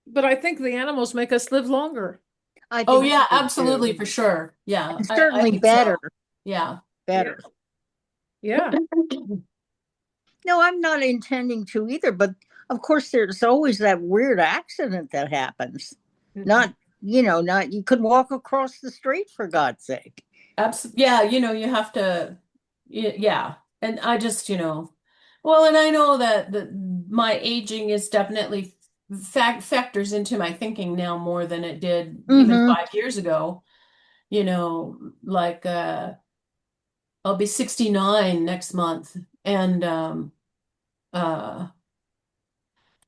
but I think the animals make us live longer. I oh think yeah, so, absolutely, too. for sure. Yeah, And I certainly think so. better. Yeah. Better. Yeah. No, I'm not intending to either, but of course there's always that weird accident that happens. Not, not you could walk across the street for God's sake. Yeah, you know, you have to, yeah. And I just, well, and I know that my aging is definitely factors into my thinking now more than it did even Mm-hmm. 5 years ago. You know, like I'll be 69 next month, and uh,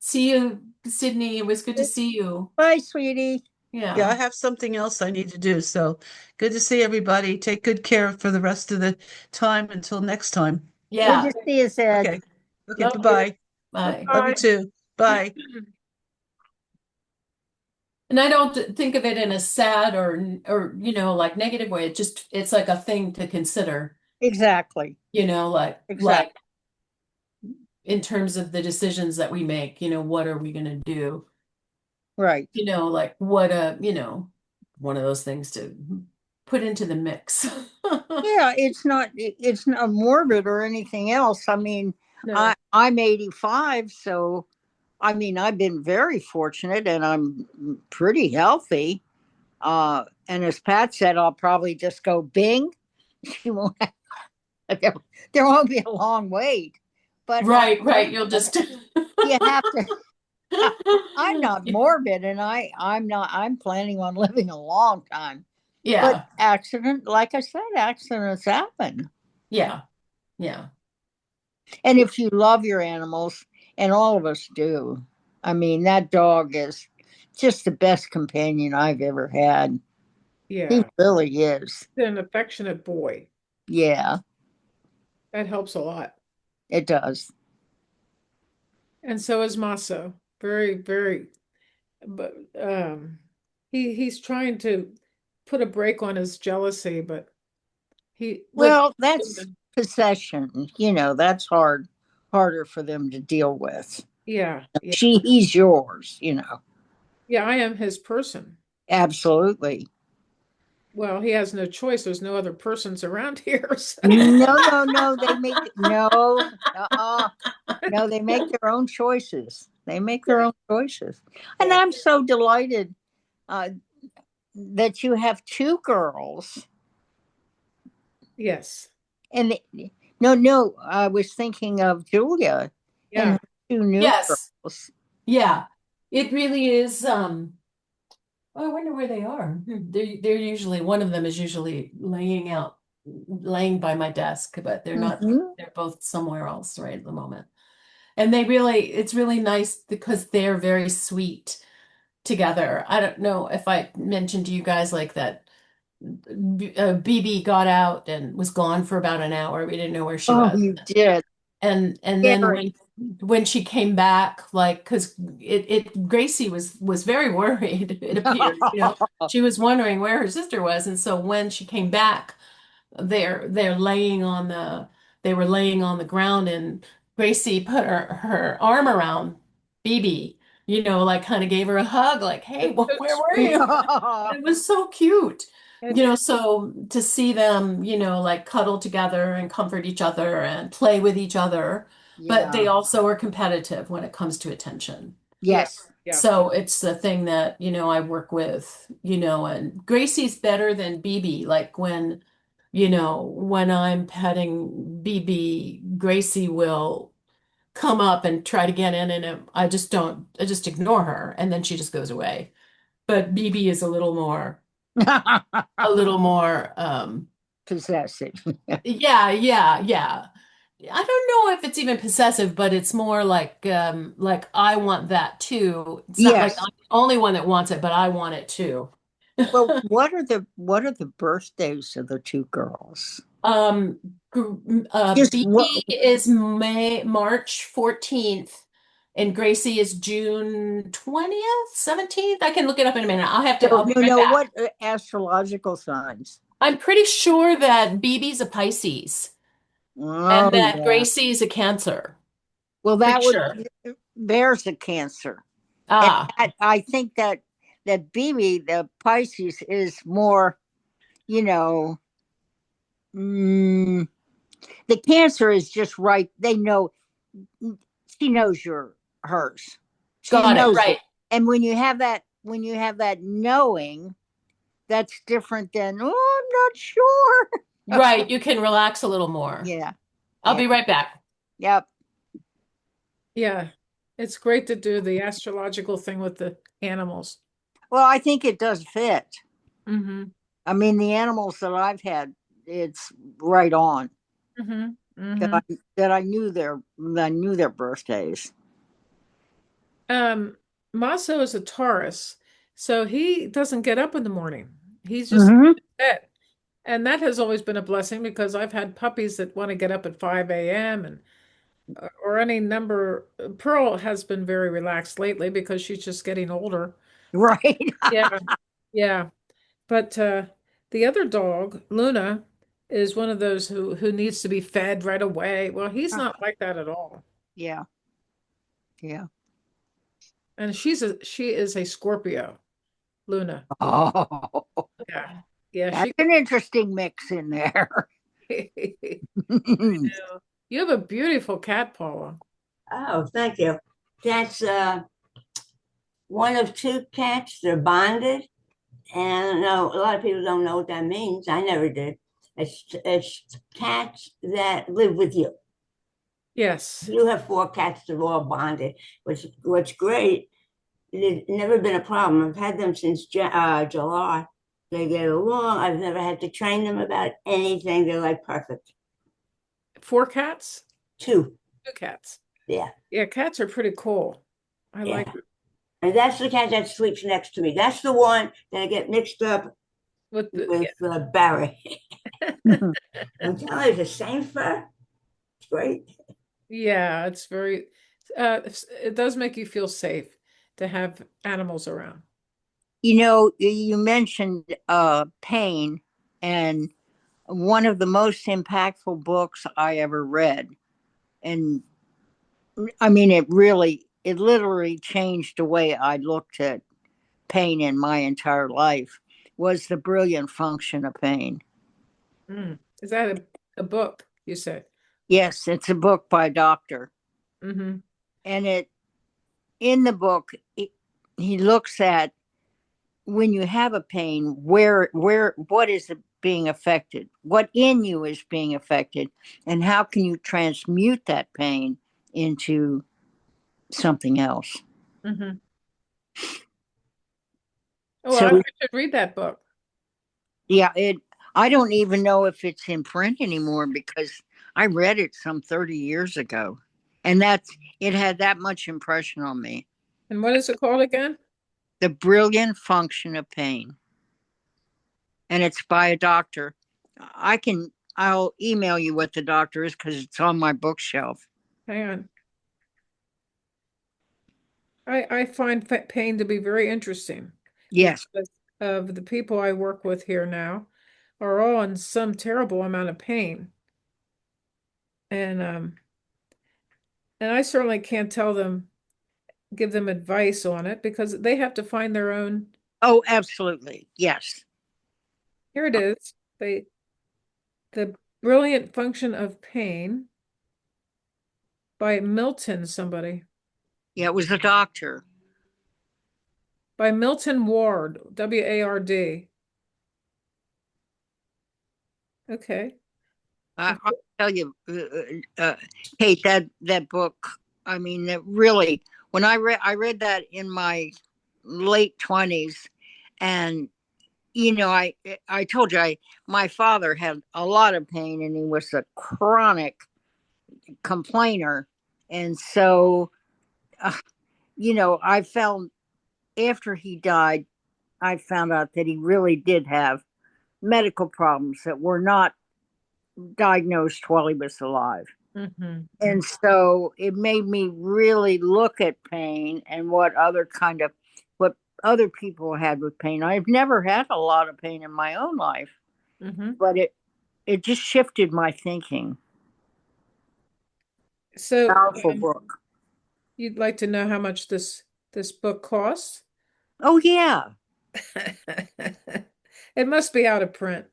see you, Sydney. It was good to see you. Bye, sweetie. Yeah, I Yeah. have something else I need to do. So good to see everybody. Take good care for the rest of the time until next time. Good Yeah. to see you, Ed. Okay. Okay, Love you. bye-bye. Bye. Love you Bye. too. Bye. And I don't think of it in a sad or like negative way. It's like a thing to consider, Exactly. like Exactly. in terms of the decisions that we make, what are we going to do? Right. Like what one of those things to put into the mix. Yeah, it's not morbid or anything else. I mean, No. I'm 85, so I mean, I've been very fortunate and I'm pretty healthy. And as Pat said, I'll probably just go bing. She won't there won't be a long wait. But Right. You'll just you have to I'm not morbid and I'm planning on living a long time. Yeah. But like I said, accidents happen. Yeah. Yeah. And if you love your animals, and all of us do, I mean, that dog is just the best companion I've ever had. He Yeah. really is. An affectionate boy. Yeah, That helps a lot. it does. And so is Maso. Very, very, but he's trying to put a break on his jealousy, but Well, that's possession. That's harder for them to deal with. yeah. He's yours, Yeah, I am his person. Absolutely. Well, he has no choice. There's no other persons around here. So. No, they make no, no, they make their own choices. They make their own choices. And I'm so delighted that you have two girls. Yes. And no, I was thinking of Julia and Yeah. her two new Yes. girls. Yeah, it really is. Oh, I wonder where they are. They're usually, one of them is usually laying by my desk, but they're not. Mhm. They're both somewhere else right at the moment. And it's really nice because they're very sweet together. I don't know if I mentioned to you guys like that. BB got out and was gone for about an hour. We didn't know where she Oh, was. you did. And then Scary. when she came back, like, because Gracie was very worried, it appeared, she was wondering where her sister was. And so when she came back, they're they were laying on the ground, and Gracie put her arm around BB, like kind of gave her a hug, like, hey, It's so where were sweet. you? It was so cute. And So to see them, like cuddle together and comfort each other and play with each other, but they Yeah. also are competitive when it comes to attention. yeah, Yes. yeah. So it's the thing that, I work with, and Gracie's better than BB. Like when I'm petting BB, Gracie will come up and try to get in, and I just ignore her, and then she just goes away. But BB is a little more, Possessive. yeah, yeah, yeah. I don't know if it's even possessive, but it's more like I want that too. It's not like Yes. I'm the only one that wants it, but I want it too. Well, what are the birthdays of the two girls? Um, Just what? BB is March 14th, and Gracie is June 20th, 17th. I can look it up in a minute. I'll be You right know back. what astrological signs? I'm pretty sure that BB's a Pisces and Oh that yeah. Gracie's a Cancer. Well, Pretty that would sure. there's a Cancer, and Ah, I think that BB, the Pisces, is more, you know, mm, the Cancer is just right. They know she knows you're hers. She got it. knows it, Right. and when you have that knowing, that's different than, oh, I'm not sure. Right. You can relax a little more. Yeah. I'll Yeah. be right back. Yep. Yeah, it's great to do the astrological thing with the animals. Well, I think it does fit. Mm-hmm. I mean, the animals that I've had, it's right on. Mm-hmm. That Mm-hmm. I knew their birthdays. Maso is a Taurus, so he doesn't get up in the morning. He's just Hmm. dead. And that has always been a blessing because I've had puppies that want to get up at 5 a.m. and or any number. Pearl has been very relaxed lately because she's just getting older. Right. Yeah, yeah. But the other dog, Luna, is one of those who needs to be fed right away. Well, he's not like that at all. Yeah. Yeah. And she is a Scorpio, Luna. Oh, Yeah. Yeah, that's an interesting mix in there. know. You have a beautiful cat, Paula. Oh, thank you. That's one of two cats. They're bonded. And no, a lot of people don't know what that means. I never did. It's cats that live with you. Yes. You have four cats that are all bonded, what's great. It's never been a problem. I've had them since July. They get along. I've never had to train them about anything. They're like perfect. 4 cats? Two. 2 cats. Yeah. Yeah, cats are pretty cool. I like Yeah. it. And that's the cat that sleeps next to me. That's the one that I get mixed up With the, with Barry. I'm telling you, the same fur. It's great. yeah, it's very it does make you feel safe to have animals around. You mentioned pain, and one of the most impactful books I ever read, and I mean, it literally changed the way I looked at pain in my entire life, was The Brilliant Function of Pain. Is that a book, you said? Yes, it's a book by a doctor. Mm-hmm. And in the book, he looks at, when you have a pain, what is being affected? What in you is being affected? And how can you transmute that pain into something else. Mm-hmm. Oh, So I should read that book. yeah, I don't even know if it's in print anymore because I read it some 30 years ago. And it had that much impression on me. And what is it called again? The Brilliant Function of Pain. And it's by a doctor. I'll email you what the doctor is because it's on my bookshelf. Hang on. I find pain to be very interesting. Yes. Because of the people I work with here now are all in some terrible amount of pain. And I certainly can't give them advice on it because they have to find their own. Oh, absolutely. Yes. Here it is. The Brilliant Function of Pain by Milton somebody. Yeah, it was a doctor. By Milton Ward, Ward. Okay. I'll tell you, Kate, that book. I mean, that really, when I read that in my late 20s, and I told you my father had a lot of pain, and he was a chronic complainer, and so, I found after he died, I found out that he really did have medical problems that were not diagnosed while he was alive. Mm-hmm. And so it made me really look at pain and what other people had with pain. I've never had a lot of pain in my own life, Mm-hmm. but it just shifted my thinking. So Powerful book. you'd like to know how much this book costs? Oh yeah. It must be out of print.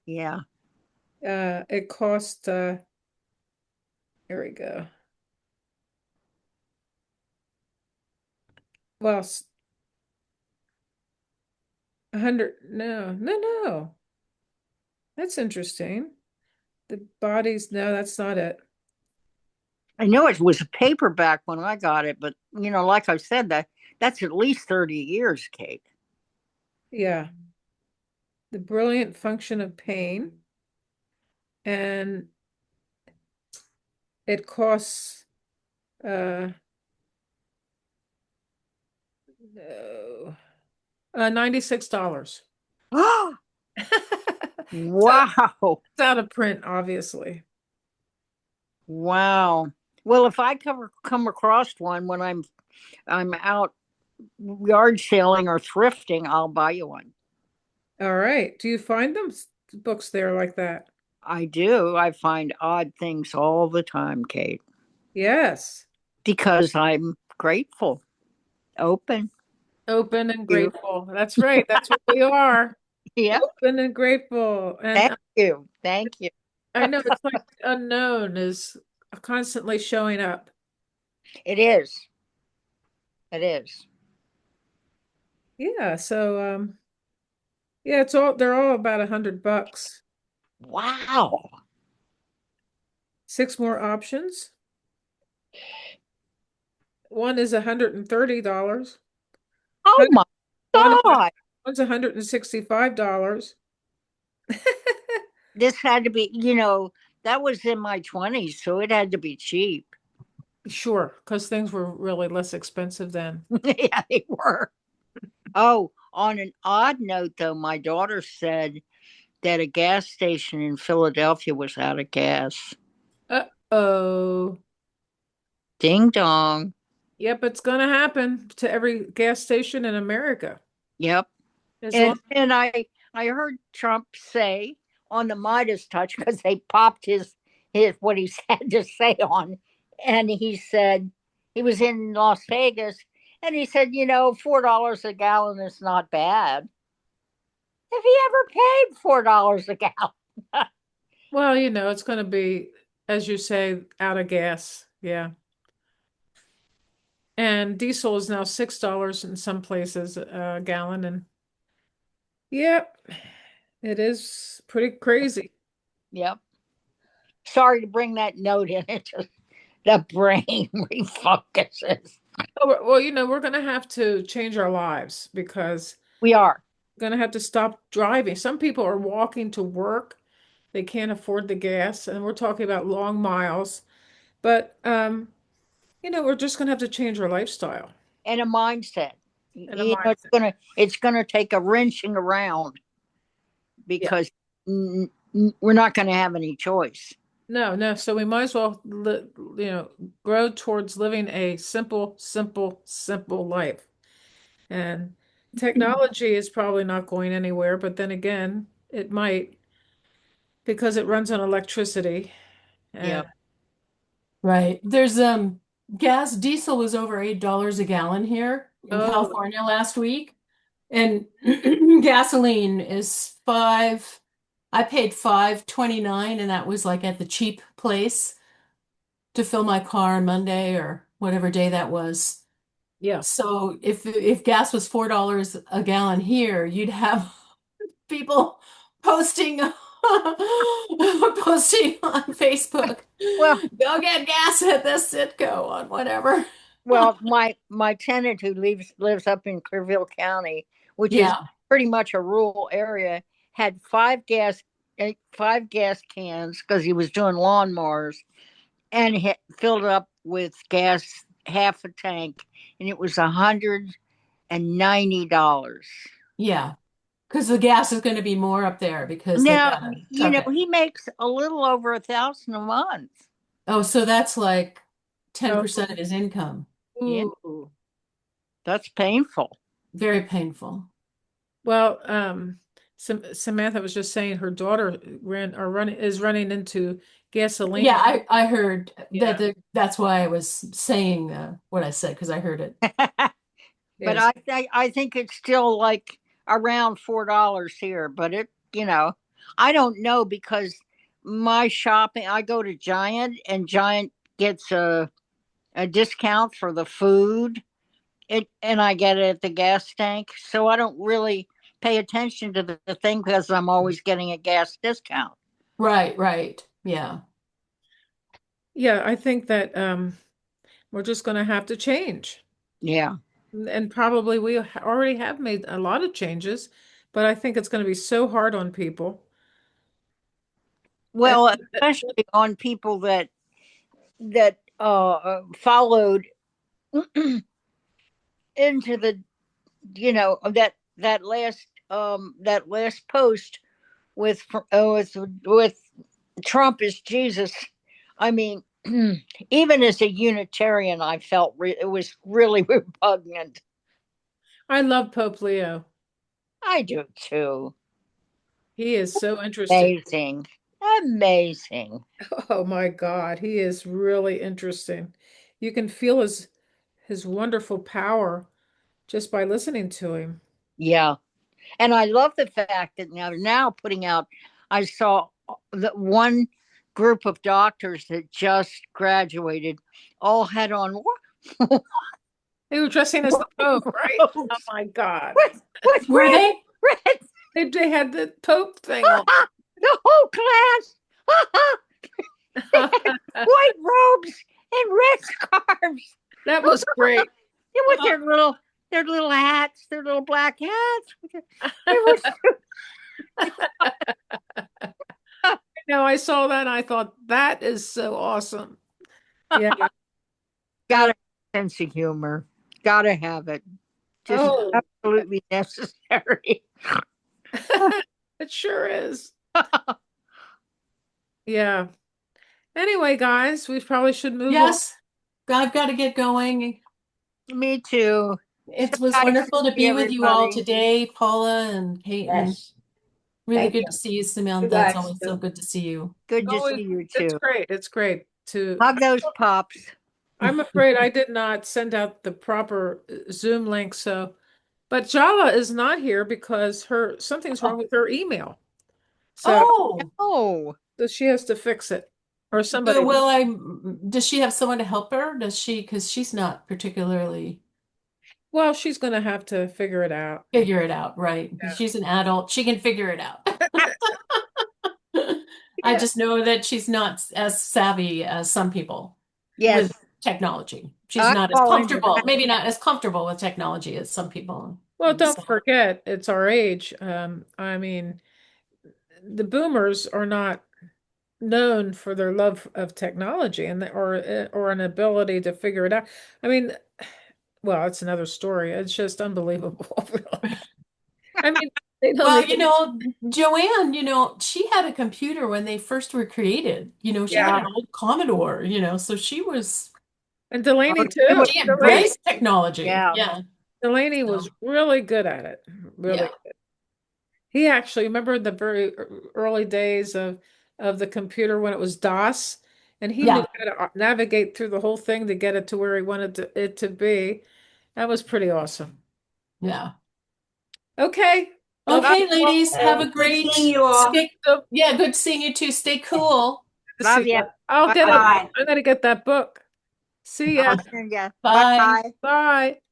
Yeah. It cost here we go. Well, 100, no. That's interesting. The bodies, no, that's not it. I know it was a paperback when I got it, but like I said, that's at least 30 years, Kate. Yeah. The Brilliant Function of Pain. And it costs no, $96. Wow. It's out of print, obviously. Wow. Well, if I come across one when I'm out yard selling or thrifting, I'll buy you one. All right. Do you find books there like that? I do. I find odd things all the time, Kate, Yes. because I'm grateful, open. Open and grateful. That's right. That's what we are. Yeah. Open and grateful. And Thank you. Thank you. I know it's like unknown is constantly showing up. It is. It is. Yeah. So yeah, they're all about $100. Wow. 6 more options. One is $130. Oh my God. One's $165. This had to be, that was in my 20s, so it had to be cheap. Sure, because things were really less expensive then. Yeah, they were. Oh, on an odd note, though, my daughter said that a gas station in Philadelphia was out of gas. Uh-oh. Ding dong. Yep, it's gonna happen to every gas station in America. Yep. And I heard Trump say on the Midas touch because they popped his what he had to say on, and he said he was in Las Vegas, and he said, $4 a gallon is not bad. Have you ever paid $4 a gallon? Well, it's gonna be, as you say, out of gas. Yeah. And diesel is now $6 in some places a gallon, and yep, it is pretty crazy. Yep. Sorry to bring that note in. It just The brain refocuses. Oh, well, we're going to have to change our lives because We are. we're going to have to stop driving. Some people are walking to work. They can't afford the gas, and we're talking about long miles. But we're just going to have to change our lifestyle And a mindset. and a It's mindset. gonna take a wrenching around Yeah. because we're not gonna have any choice. No, no. So we might as well, grow towards living a simple, simple, simple life. And technology is probably not going anywhere, but then again, it might because it runs on electricity. Yeah. And Right. There's gas diesel was over $8 a gallon here in oh, California last week. And gasoline is I paid 5.29, and that was like at the cheap place to fill my car on Monday or whatever day that was. yeah. So if gas was $4 a gallon here, you'd have people posting posting on Facebook. Well, Go get gas at this Citgo on whatever. my tenant who lives up in Clearville County, which is Yeah. pretty much a rural area, had five gas cans because he was doing lawnmowers, and filled up with gas half a tank, and it was $190. Yeah. Because the gas is going to be more up there because they've Now, got to truck it. he makes a little over 1,000 a month. Oh, so that's like Oh, 10% of his income. Yeah, ooh. that's painful. Very painful. Well, Samantha was just saying her daughter is running into gasoline. Yeah, I heard Yeah. that's why I was saying what I said because I heard it. But Yes. I think it's still like around $4 here. But I don't know because my shopping, I go to Giant, and Giant gets a discount for the food. And I get it at the gas tank, so I don't really pay attention to the thing because I'm always getting a gas discount. Right, right. Yeah. Yeah, I think that we're just going to have to change. Yeah. And probably we already have made a lot of changes, but I think it's going to be so hard on people. And, Well, especially on people that followed into the that last post with Trump as Jesus. I mean, even as a Unitarian, I felt it was really repugnant. I love Pope Leo. I do too. He is so interesting. Amazing. Amazing. Oh my God, he is really interesting. You can feel his wonderful power just by listening to him. Yeah. And I love the fact that now putting out, I saw that one group of doctors that just graduated all had on They were dressing as the Pope, right? Oh robes my God. with Were they? red, They had the Pope thing on. the whole class. White robes and red scarves. That was great. It was their little hats, their little black hats. It was I saw that and I thought that is so awesome. Yeah. gotta have a sense of humor. Gotta have it. Just Oh, absolutely necessary. it sure is. Yeah. Anyway, guys, we probably should move on. Yes. I've got to get going. Me too. It was Nice wonderful to see be with you all everybody. today, Paula and Kate, and Yes. really Thank good you. to see you, Samantha. You It's guys always so too. good to see you. Good to Always, see you it's too. great. It's great to. Hug those pups. I'm afraid I did not send out the proper Zoom link, but Jala is not here because something's wrong with her email. So, Oh, Oh, so she has to fix it, or somebody. does she have someone to help her? Does she? Because she's not particularly Well, she's going to have to figure it out. figure it out, right? Yeah. She's an adult. She can figure it out. I Yeah. just know that she's not as savvy as some people. Yes. with technology. She's I not as fall into comfortable, that. maybe not as comfortable with technology as some people. Well, don't So, forget, it's our age. I mean, the boomers are not known for their love of technology and or an ability to figure it out. I mean, well, it's another story. It's just unbelievable, really. I mean, they don't well, even, Joanne, she had a computer when they first were created. She had yeah. an old Commodore, so she was, And Delaney Oh, too. she Delaney, embraced technology. Yeah. Yeah. Delaney So, was really good at it. Really yeah. good. He actually remember the very early days of the computer when it was DOS, and he knew Yeah. how to navigate through the whole thing to get it to where he wanted it to be. That was pretty awesome. Yeah. Okay. Well, Okay, ladies, have a Good great seeing you all. so yeah, good seeing you too. Stay cool. to Love see ya. you. I'll get it. Bye. I'm gonna get that book. See ya. I'll send ya. Bye. Bye. Bye.